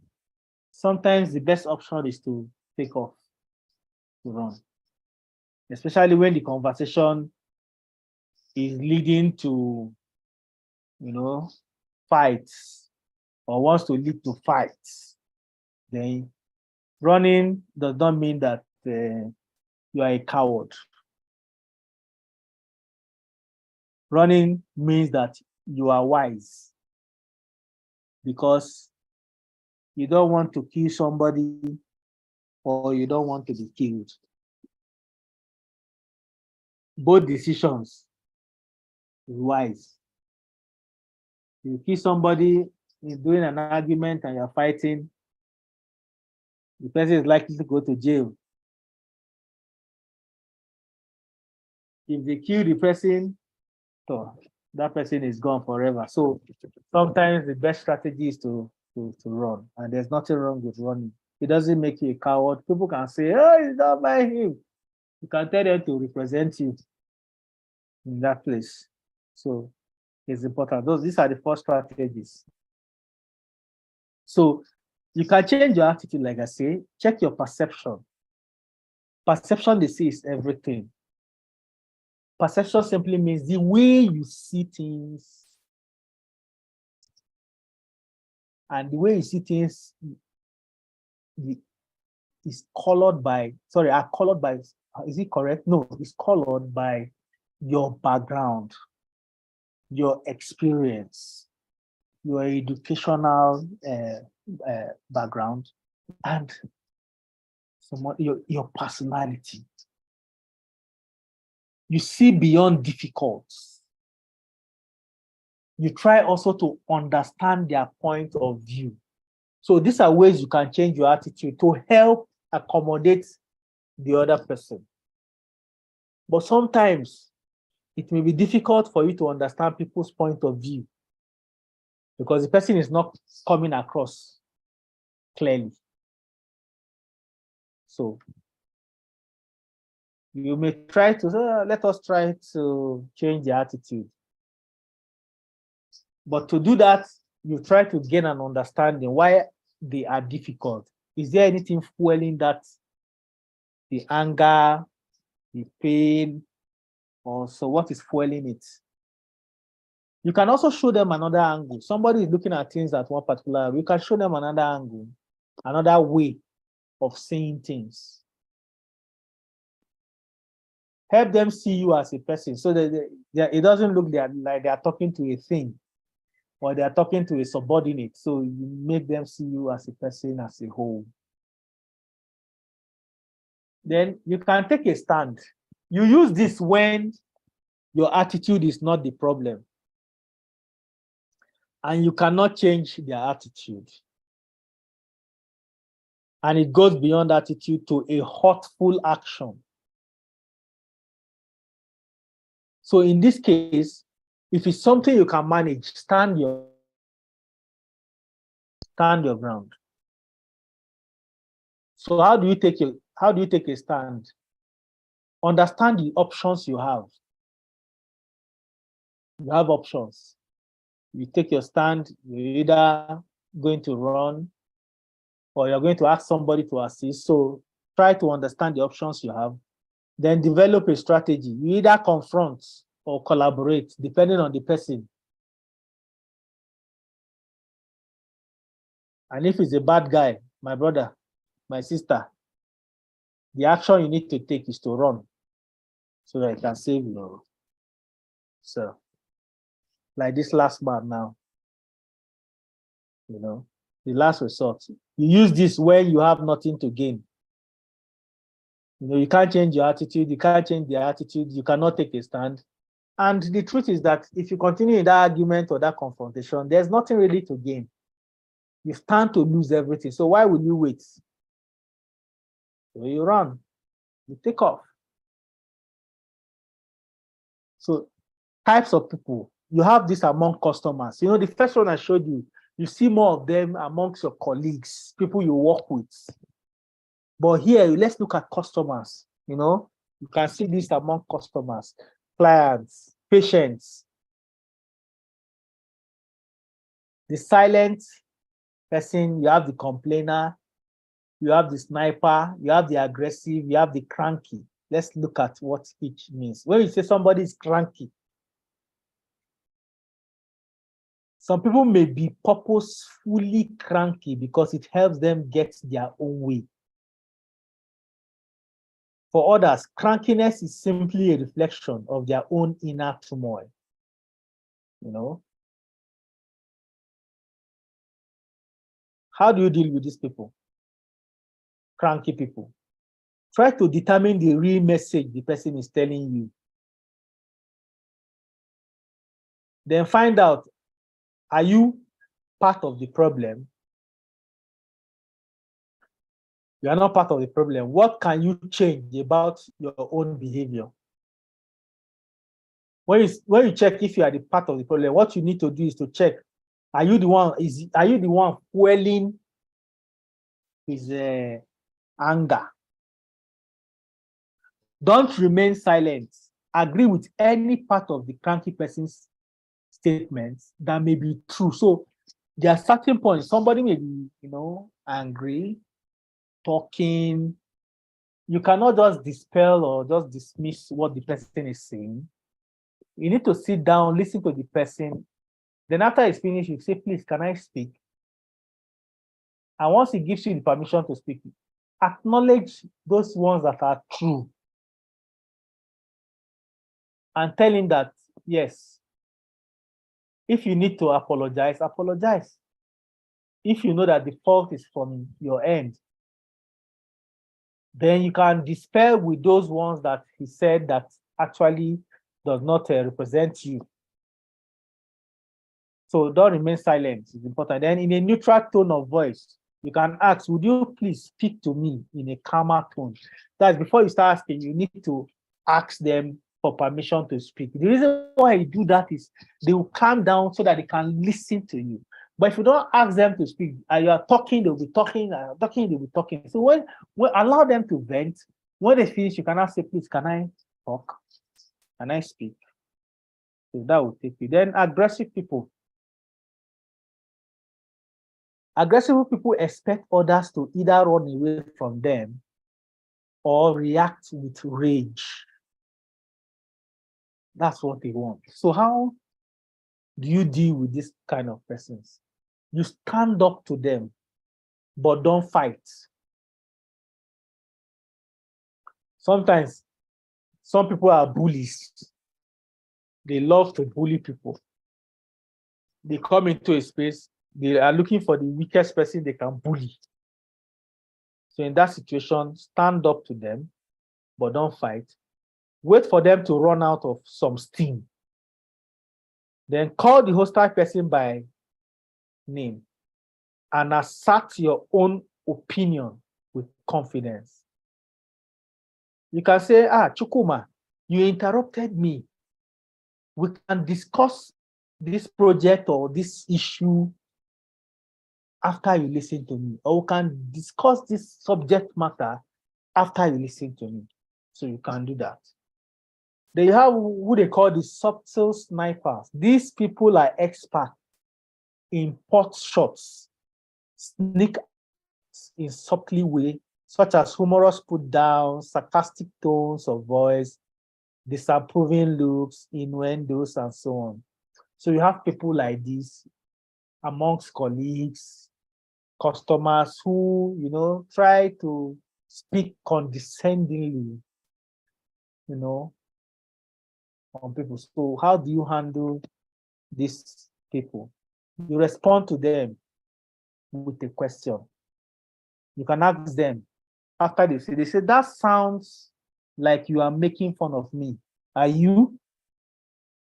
Sometimes the best option is to take off, to run. Especially when the conversation is leading to, fights or wants to lead to fights. Then running does not mean that you are a coward. Running means that you are wise because you don't want to kill somebody or you don't want to be killed. Both decisions is wise. You kill somebody during an argument and you're fighting, the person is likely to go to jail. If they kill the person, so that person is gone forever. So sometimes the best strategy is to run, and there's nothing wrong with running. It doesn't make you a coward. People can say, "Oh, it's not by him." You can tell them to represent you in that place. So it's important. These are the 4 strategies. So you can change your attitude, like I say. Check your perception. Perception, they say, is everything. Perception simply means the way you see things. And the way you see things is colored by, are colored by, is it correct? No, it's colored by your background, your experience, your educational background, and your personality. You see beyond difficulties. You try also to understand their point of view. So these are ways you can change your attitude to help accommodate the other person. But sometimes it may be difficult for you to understand people's point of view because the person is not coming across clearly. So You may try to say, let us try to change the attitude. But to do that, you try to gain an understanding why they are difficult. Is there anything fueling that? The anger, the pain, or so what is fueling it? You can also show them another angle. Somebody is looking at things at one particular way. You can show them another angle, another way of seeing things. Help them see you as a person so that it doesn't look like they are talking to a thing or they are talking to a subordinate. So you make them see you as a person as a whole. Then you can take a stand. You use this when your attitude is not the problem and you cannot change their attitude. And it goes beyond attitude to a hurtful action. So in this case, if it's something you can manage, stand your ground. So how do you take a stand? Understand the options you have. You have options. You take your stand, you're either going to run or you're going to ask somebody to assist. So try to understand the options you have. Then develop a strategy. You either confront or collaborate, depending on the person. And if it's a bad guy, my brother, my sister, the action you need to take is to run so that it can save you. So, like this last man now, the last resort. You use this when you have nothing to gain. You can't change your attitude, you can't change their attitude, you cannot take a stand. And the truth is that if you continue in that argument or that confrontation, there's nothing really to gain. You stand to lose everything. So why would you wait? So you run, you take off. So types of people, you have this among customers. The first one I showed you, you see more of them amongst your colleagues, people you work with. But here, let's look at customers. You can see this among customers, clients, patients. The silent person, you have the complainer, you have the sniper, you have the aggressive, you have the cranky. Let's look at what each means. When you say somebody is cranky, some people may be purposefully cranky because it helps them get their own way. For others, crankiness is simply a reflection of their own inner turmoil. How do you deal with these people? Cranky people. Try to determine the real message the person is telling you. Then find out, are you part of the problem? You are not part of the problem. What can you change about your own behavior? When you check if you are the part of the problem, what you need to do is to check, are you the one fueling his anger? Don't remain silent. Agree with any part of the cranky person's statements that may be true. So there are certain points. Somebody may be, angry, talking. You cannot just dispel or just dismiss what the person is saying. You need to sit down, listen to the person. Then after it's finished, you say, please, can I speak? And once he gives you the permission to speak, acknowledge those ones that are true. And tell him that, yes, if you need to apologize, apologize. If you know that the fault is from your end, then you can dispel with those ones that he said that actually does not represent you. So don't remain silent, it's important. Then in a neutral tone of voice, you can ask, would you please speak to me in a calmer tone? That's before you start asking, you need to ask them for permission to speak. The reason why you do that is they will calm down so that they can listen to you. But if you don't ask them to speak, and you are talking, they'll be talking, talking, they'll be talking. So when allow them to vent, When they finish, you cannot say, please, can I talk? Can I speak? So that will take you. Then aggressive people. Aggressive people expect others to either run away from them or react with rage. That's what they want. So how do you deal with this kind of persons? You stand up to them, but don't fight. Sometimes some people are bullies. They love to bully people. They come into a space, they are looking for the weakest person they can bully. So in that situation, stand up to them, but don't fight. Wait for them to run out of some steam. Then call the hostile person by name and assert your own opinion with confidence. You can say, Chukuma, you interrupted me. We can discuss this project or this issue after you listen to me, or we can discuss this subject matter after you listen to me. So you can do that. They have who they call the subtle snipers. These people are experts in pot shots, sneak in subtly way, such as humorous put down, sarcastic tones of voice, disapproving looks, innuendos, and so on. So you have people like this amongst colleagues, customers who, try to speak condescendingly, on people. So how do you handle these people? You respond to them with a question. You can ask them after they say, that sounds like you are making fun of me. Are you?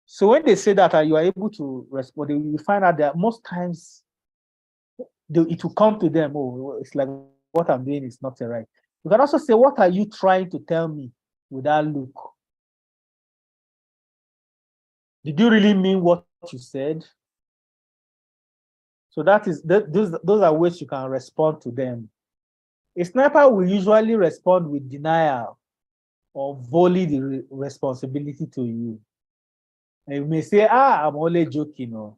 So when they say that, you are able to respond, you find out that most times it will come to them, oh, it's like what I'm doing is not right. You can also say, what are you trying to tell me with that look? Did you really mean what you said? So those are ways you can respond to them. A sniper will usually respond with denial or volley the responsibility to you. And you may say, I'm only joking. Or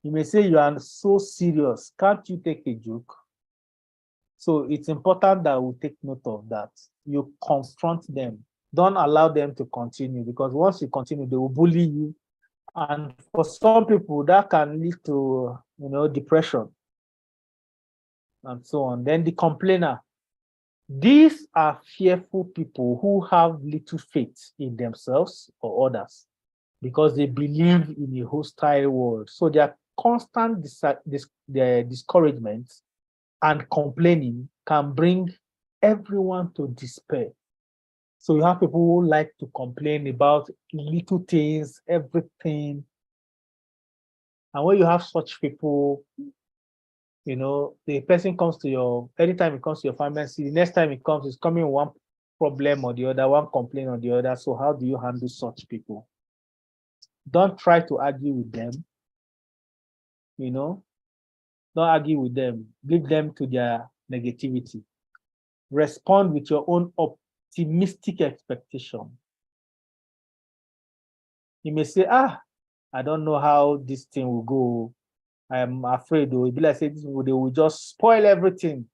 you may say, you are so serious. Can't you take a joke? So it's important that we take note of that. You confront them. Don't allow them to continue, because once you continue, they will bully you. And for some people, that can lead to, depression and so on. Then the complainer. These are fearful people who have little faith in themselves or others because they believe in a hostile world. So their constant their discouragement and complaining can bring everyone to despair. So you have people who like to complain about little things, everything. And when you have such people, the person comes to anytime it comes to your pharmacy, the next time it comes, it's coming one problem or the other, one complaint or the other. So how do you handle such people? Don't try to argue with them. Don't argue with them. Leave them to their negativity. Respond with your own optimistic expectation. You may say, I don't know how this thing will go. I am afraid they will just spoil everything.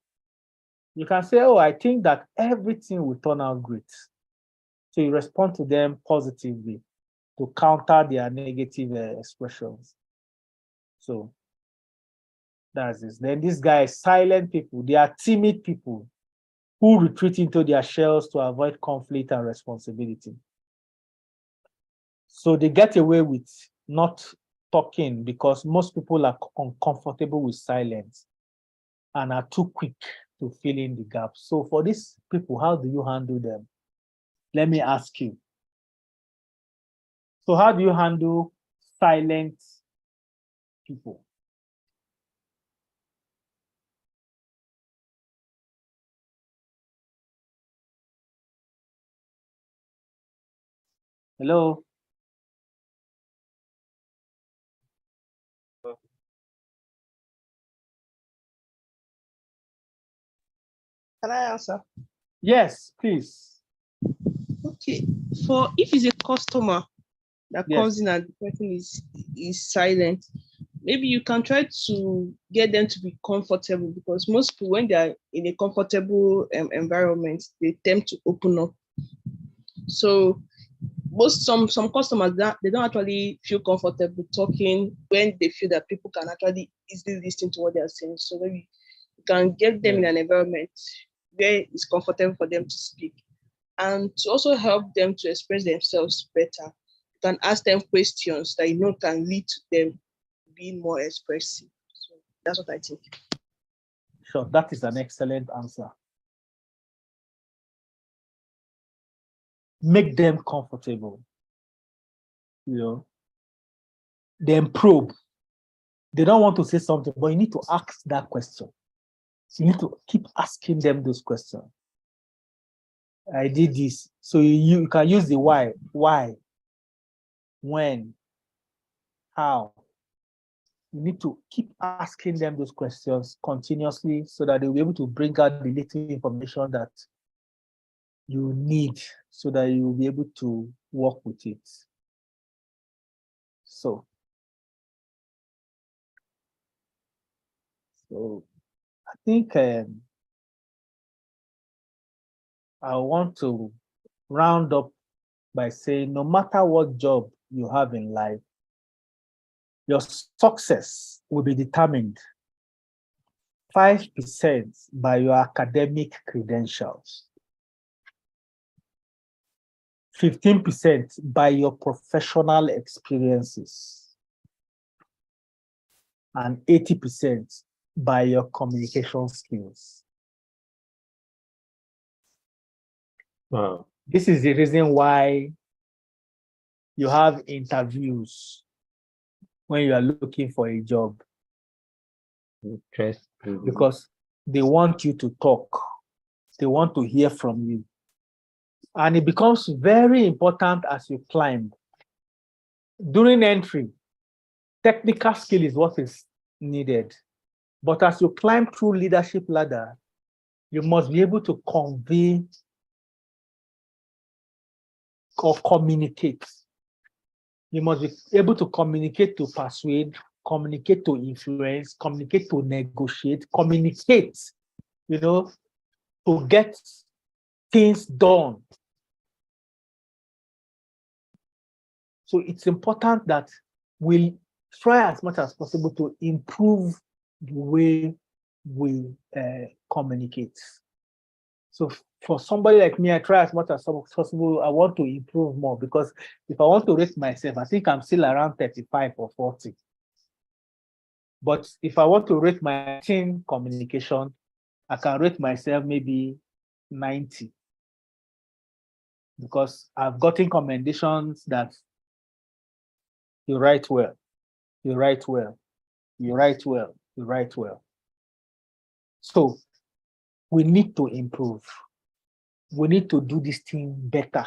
You can say, I think that everything will turn out great. So you respond to them positively to counter their negative expressions. So that's this. Then these guys, silent people, they are timid people who retreat into their shells to avoid conflict and responsibility. So they get away with not talking because most people are uncomfortable with silence and are too quick to fill in the gap. So for these people, how do you handle them? Let me ask you. So how do you handle silent people? Hello? Can I answer? Yes, please. Okay. For if it's a customer that Yes. comes in and the person is silent, maybe you can try to get them to be comfortable, because most people, when they are in a comfortable environment, they tend to open up. So some customers, they don't actually feel comfortable talking when they feel that people can actually easily listen to what they are saying. So maybe you can get them in an environment where it's comfortable for them to speak. And to also help them to express themselves better, you can ask them questions that you know can lead to them being more expressive. So that's what I think. Sure, that is an excellent answer. Make them comfortable. You know, then probe. They don't want to say something, but you need to ask that question. You need to keep asking them those questions. I did this. So you can use the why, when, how. You need to keep asking them those questions continuously so that they'll be able to bring out the little information that you need so that you'll be able to work with it. So I think I want to round up by saying, no matter what job you have in life, your success will be determined 5% by your academic credentials, 15% by your professional experiences, and 80% by your communication skills. Wow. This is the reason why you have interviews when you are looking for a job. Interesting. Because they want you to talk. They want to hear from you. And it becomes very important as you climb. During entry, technical skill is what is needed. But as you climb through leadership ladder, you must be able to convey or communicate. You must be able to communicate to persuade, communicate to influence, communicate to negotiate, communicate, to get things done. So it's important that we try as much as possible to improve the way we communicate. So for somebody like me, I try as much as possible. I want to improve more, because if I want to rate myself, I think I'm still around 35 or 40. But if I want to rate my team communication, I can rate myself maybe 90. Because I've gotten commendations that you write well, you write well, you write well, you write well. So we need to improve. We need to do this thing better.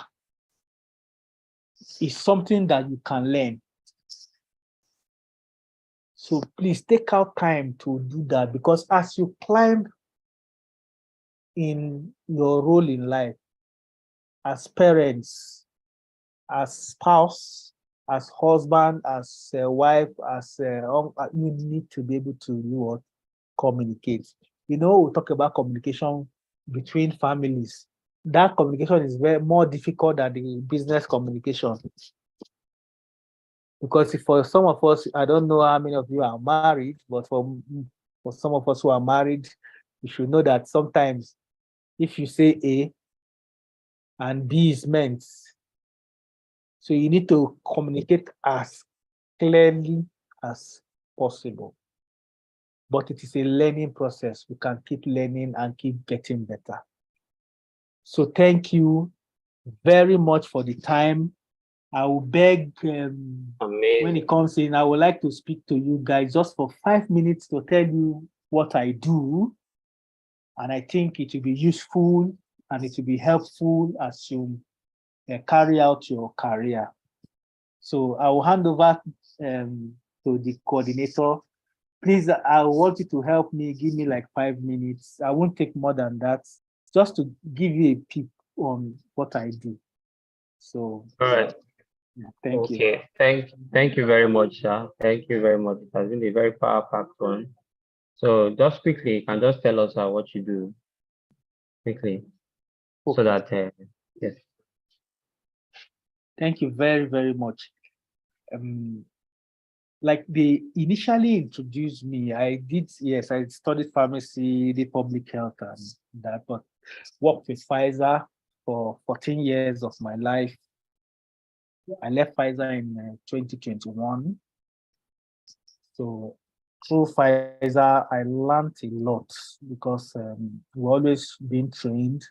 It's something that you can learn. So please take out time to do that, because as you climb in your role in life, as parents, as spouse, as husband, as a wife, you need to be able to communicate. We talk about communication between families. That communication is more difficult than the business communication. Because for some of us, I don't know how many of you are married, but for some of us who are married, you should know that sometimes if you say A and B is meant, so you need to communicate as clearly as possible. But it is a learning process. We can keep learning and keep getting better. So thank you very much for the time. I will beg, when it comes in, I would like to speak to you guys just for 5 minutes to tell you what I do. And I think it will be useful and it will be helpful as you carry out your career. So I will hand over to the coordinator. Please, I want you to help me, give me like 5 minutes. I won't take more than that. just to give you a peek on what I do. So, All right. yeah, thank you. Okay. Thank you very much, sir. Thank you very much. It has been a very power-packed one. So just quickly, you can just tell us what you do quickly, so Okay. that yes. Thank you very, very much. Like they initially introduced me, I studied pharmacy, did public health and that, but worked with Pfizer for 14 years of my life. I left Pfizer in 2021. So through Pfizer, I learned a lot because we always been trained,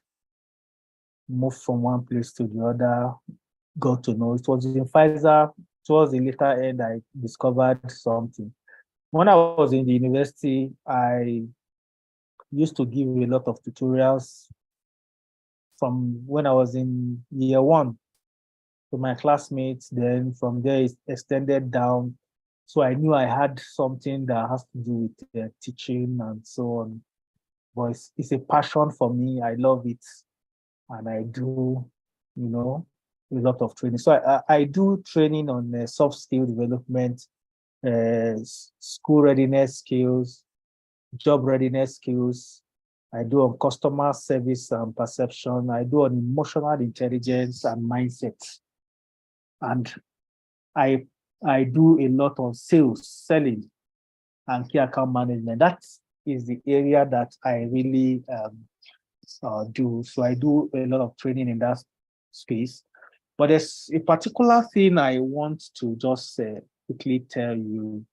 moved from one place to the other, got to know. It was in Pfizer, towards the later end, I discovered something. When I was in the university, I used to give a lot of tutorials from when I was in year one to my classmates. Then from there, it extended down. So I knew I had something that has to do with teaching and so on. But it's a passion for me. I love it. And I do, a lot of training. So I do training on soft skill development, school readiness skills, job readiness skills. I do on customer service and perception. I do on emotional intelligence and mindset. And I do a lot on sales, selling, and key account management. That is the area that I really do. So I do a lot of training in that space. But there's a particular thing I want to just quickly tell you.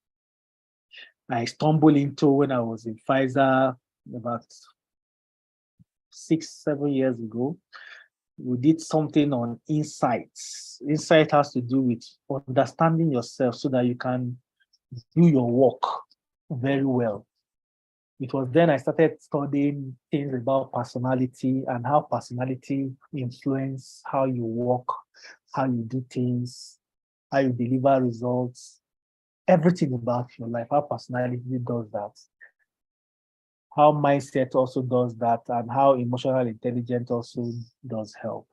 I stumbled into when I was in Pfizer about 6-7 years ago. We did something on insights. Insight has to do with understanding yourself so that you can do your work very well. It was then I started studying things about personality and how personality influence how you work, how you do things, how you deliver results, everything about your life, how personality does that, how mindset also does that, and how emotional intelligence also does help.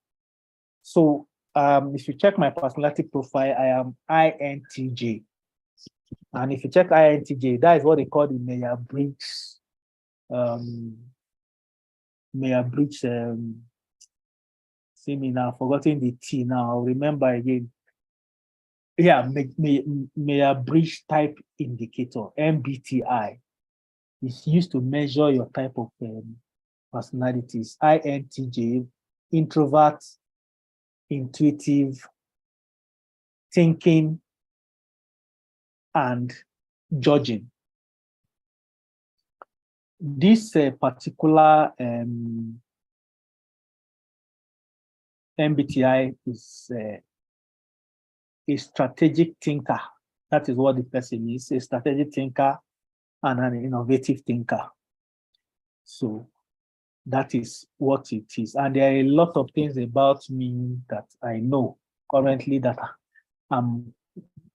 So if you check my personality profile, I am INTJ. And if you check INTJ, that is what they call the Myers-Briggs see me now, forgetting the T now, I'll remember again. Yeah, Myers-Briggs type indicator, MBTI. It's used to measure your type of personalities. INTJ, introvert, intuitive, thinking, and judging. This particular MBTI is a strategic thinker. That is what the person is, a strategic thinker and an innovative thinker. So that is what it is. And there are a lot of things about me that I know currently that I'm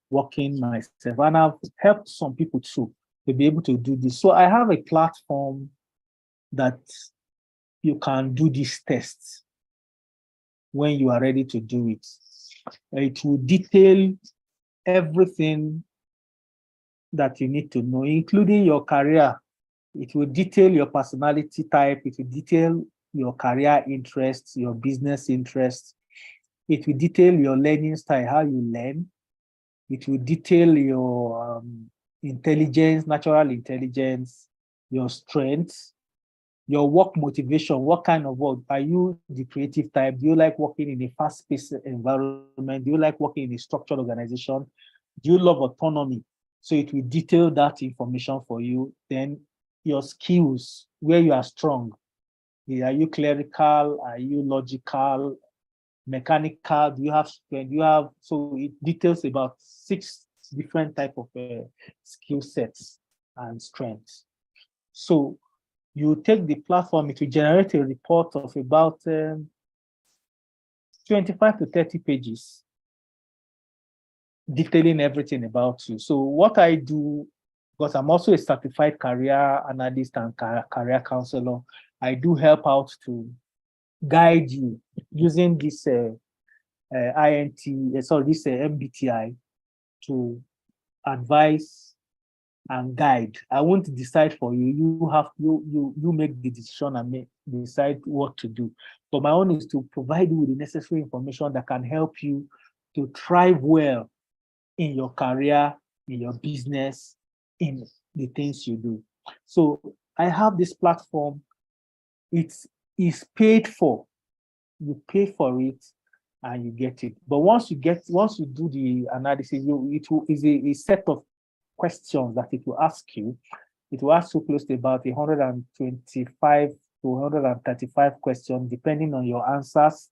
working myself. And I've helped some people too to be able to do this. So I have a platform that you can do these tests when you are ready to do it. It will detail everything that you need to know, including your career. It will detail your personality type. It will detail your career interests, your business interests. It will detail your learning style, how you learn. It will detail your intelligence, natural intelligence, your strengths, your work motivation. What kind of work? Are you the creative type? Do you like working in a fast-paced environment? Do you like working in a structured organization? Do you love autonomy? So it will detail that information for you. Then your skills, where you are strong. Are you clerical? Are you logical? Mechanical? Do you have strength? Do you have, so it details about 6 different type of skill sets and strengths. So you take the platform, it will generate a report of about 25 to 30 pages detailing everything about you. So what I do, because I'm also a certified career analyst and career counselor, I do help out to guide you using this this MBTI to advise and guide. I won't decide for you. You make the decision and decide what to do. But my own is to provide you with the necessary information that can help you to thrive well in your career, in your business, in the things you do. So I have this platform. It is paid for. You pay for it and you get it. But once you do the analysis, is a set of questions that it will ask you. It will ask you close to about 125 to 135 questions, depending on your answers.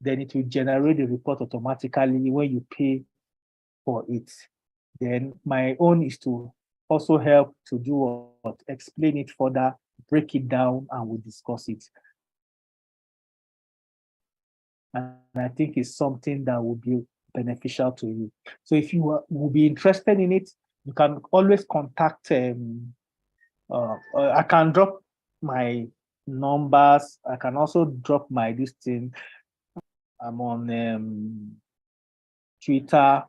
Then it will generate the report automatically when you pay for it. Then my own is to also help to do what, explain it further, break it down, and we'll discuss it. And I think it's something that will be beneficial to you. So if you will be interested in it, you can always contact. I can drop my numbers. I can also drop my this thing. I'm on Twitter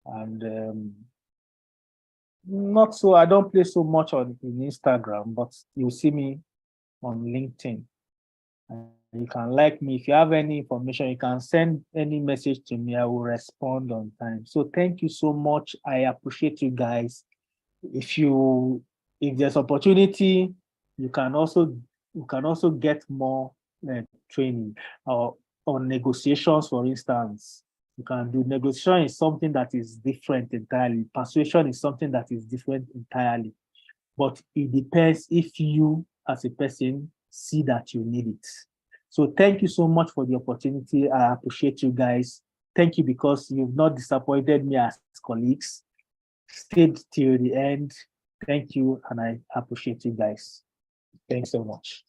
and not so. I don't play so much on Instagram, but you'll see me on LinkedIn. You can like me. If you have any information, you can send any message to me. I will respond on time. So thank you so much. I appreciate you guys. If there's opportunity, you can also get more training on negotiations, for instance. You can do negotiation is something that is different entirely. Persuasion is something that is different entirely. But it depends if you as a person see that you need it. So thank you so much for the opportunity. I appreciate you guys. Thank you because you've not disappointed me as colleagues. Stayed till the end. Thank you, and I appreciate you guys. Thanks so much.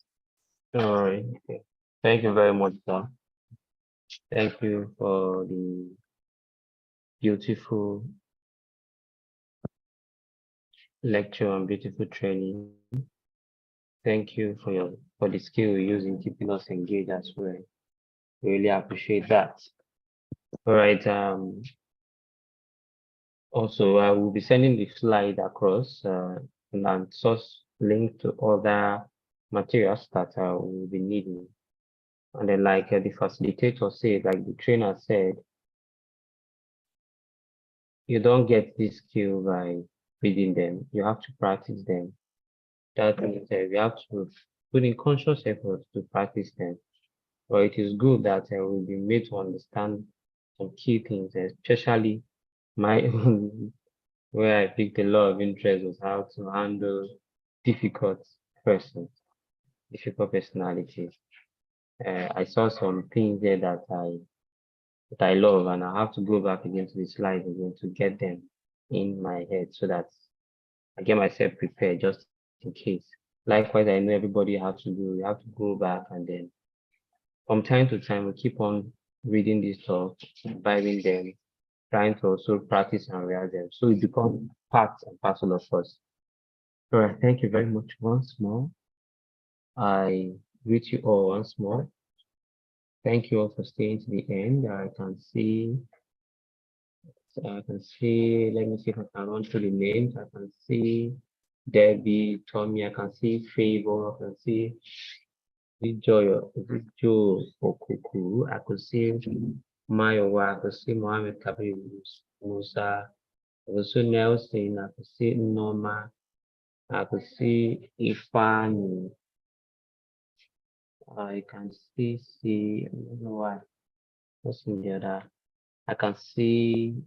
All right. Okay. Thank you very much, sir. Thank you for the beautiful lecture and beautiful training. Thank you for the skill you use in keeping us engaged as well. Really appreciate that. All right. Also, I will be sending the slide across and source link to other materials that I will be needing. And then, like the facilitator said, like the trainer said, you don't get this skill by reading them. You have to practice them. That means we have to put in conscious effort to practice them. But it is good that we'll be made to understand some key things, especially my own, where I picked a lot of interest was how to handle difficult persons, difficult personalities. I saw some things there that I love, and I have to go back again to the slides again to get them in my head so that I get myself prepared just in case. Likewise, I know everybody has to do. We have to go back and then from time to time we keep on reading these stuff, imbibing them, trying to also practice and realize them. So it becomes part and parcel of us. All right, thank you very much once more. I greet you all once more. Thank you all for staying to the end. I can see, let me see if I can run through the names. I can see Debbie, Tommy, I can see Favor, I can see Joy Okuku, I could see Mayowa, I could see Mohammed Kabir Musa, I could see Nelson, I could see Norma, I could see Ifani. I can see, I don't know why. What's in the other? I can see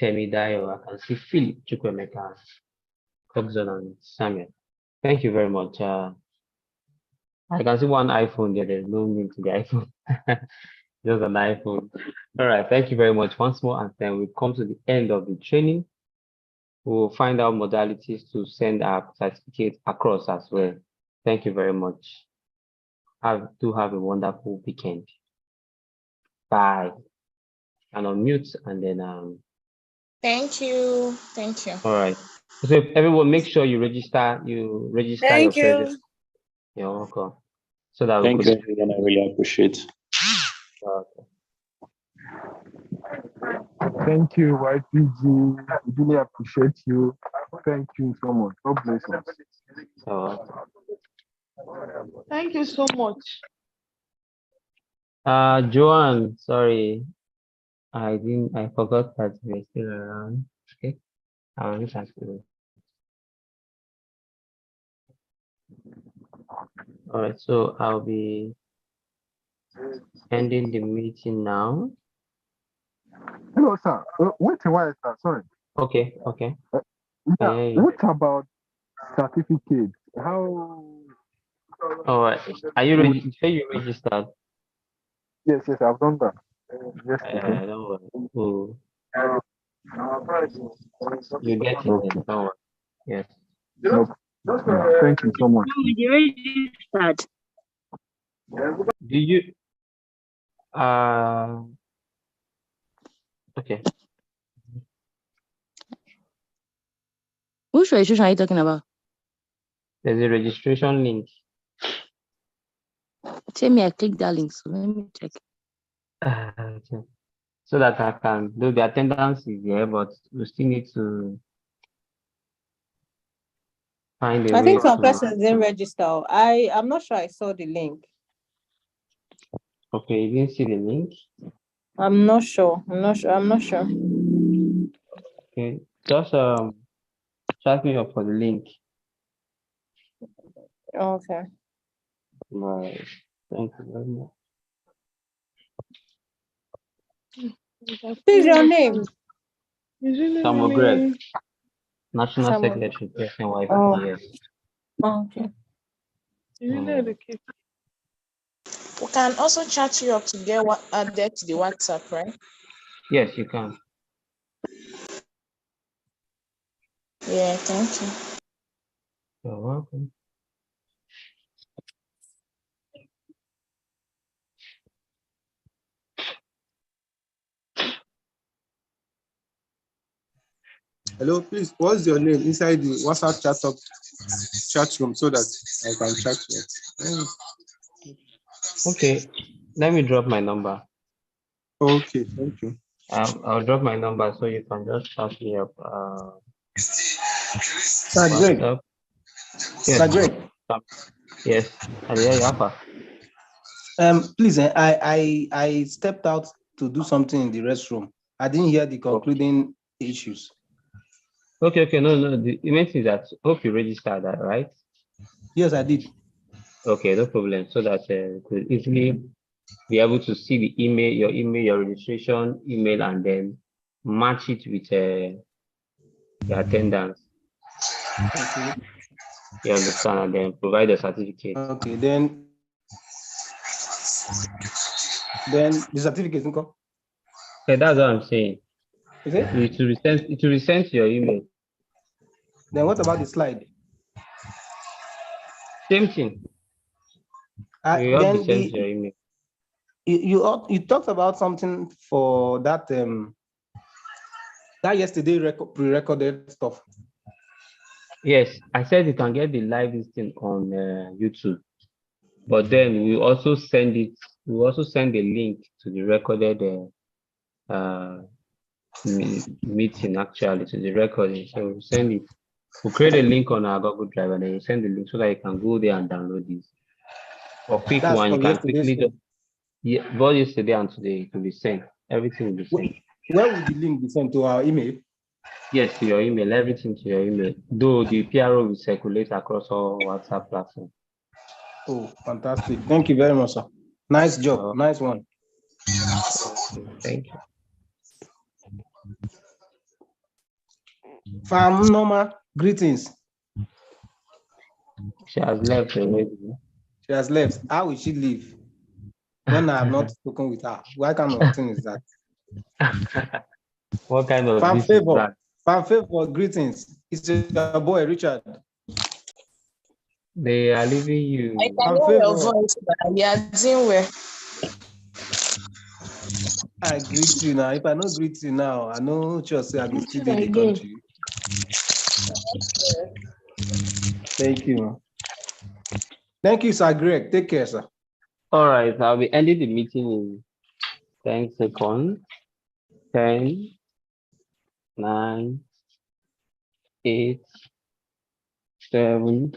Temidayo, I can see Philip Chukwemeka, Coxon and Samuel. Thank you very much. I can see one iPhone there. There's no link to the iPhone. Just an iPhone. All right. Thank you very much once more. And then we come to the end of the training. We'll find out modalities to send our certificate across as well. Thank you very much. Have a wonderful weekend. Bye. And unmute and then Thank you. Thank you. All right. So everyone, make sure you register. You register Thank your you. presence. You're welcome. So that we Thank could. you, everyone. I really appreciate. Okay. Thank you, YPG. We really appreciate you. Thank you so much. God bless us. Thank you so much. Joanne, sorry, I forgot that we're still around. Okay, I'll just ask you. All right, so I'll be ending the meeting now. Hello, sir. Wait a while, sir. Sorry. Okay. Yeah. What about certificates? How? All right. Are you ready? Say you registered. Yes, I've done that. Don't worry. Oh, you get it. Then. Don't worry. Yes. No. Thank you so much. Registered. Do you? Okay. Which registration are you talking about? There's a registration link. Tell me, I clicked that link, so let me check. So that I can do the attendance is there, but we still need to find a way. I think some persons didn't register. I'm not sure I saw the link. Okay, you didn't see the link? I'm not sure. Okay, just chat me up for the link. Okay. Right. Thank you very much. What's your name? Samuel Greg, National Samuel. Secretary, PSN-YPG. Okay. We can also chat you up to get added to the WhatsApp, right? Yes, you can. Yeah, thank you. You're welcome. Hello, please, what's your name inside the WhatsApp chat room so that I can chat you? Okay, let me drop my number. Okay, thank you. I'll drop my number so you can just chat me up. Sir Greg. Yes. Sir Greg. Yes. Please, I stepped out to do something in the restroom. I didn't hear the concluding issues. Okay. No. The main thing is that hope you registered that, right? Yes, I did. Okay, no problem. So that you could easily be able to see the email, your registration email, and then match it with your attendance. Okay. You understand, and then provide a certificate. Okay, then the certificate will come. Okay, that's what I'm saying. Is it? It will be sent to your email. Then what about the slide? Same thing. You have to send to your email. You talked about something for that that yesterday pre-recorded stuff. Yes, I said you can get the live listing on YouTube, but then we also send it. We also send a link to the recorded meeting, actually, to the recording. So we send it. We create a link on our Google Drive, and then you send the link so that you can go there and download this. For quick That's one, you can yesterday's quickly just both yesterday and today it will be sent. Everything will be sent. Where will the link be sent to our email? Yes, to your email. Everything to your email. Though the PRO will circulate across all WhatsApp platforms. Oh, fantastic! Thank you very much, sir. Nice job. Nice one. Thank you. Farm Norma, greetings. She has left already. She has left. How will she leave when I have not spoken with her? What kind of thing is that? What kind of Farm this is Favor. that? Farm Favor, greetings. It's your boy Richard. They are leaving you. I can hear your voice, but you are doing well. I greet you now. If I don't greet you now, I know just say I go still in the Again. country. Thank you. Thank you, Sir Greg. Take care, sir. All right, I'll be ending the meeting in 10 seconds. 10, 9, 8, 7,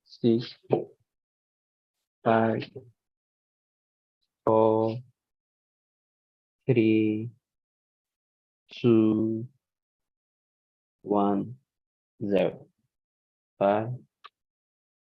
6, 5, 4, 3, 2, 1, 0. Bye.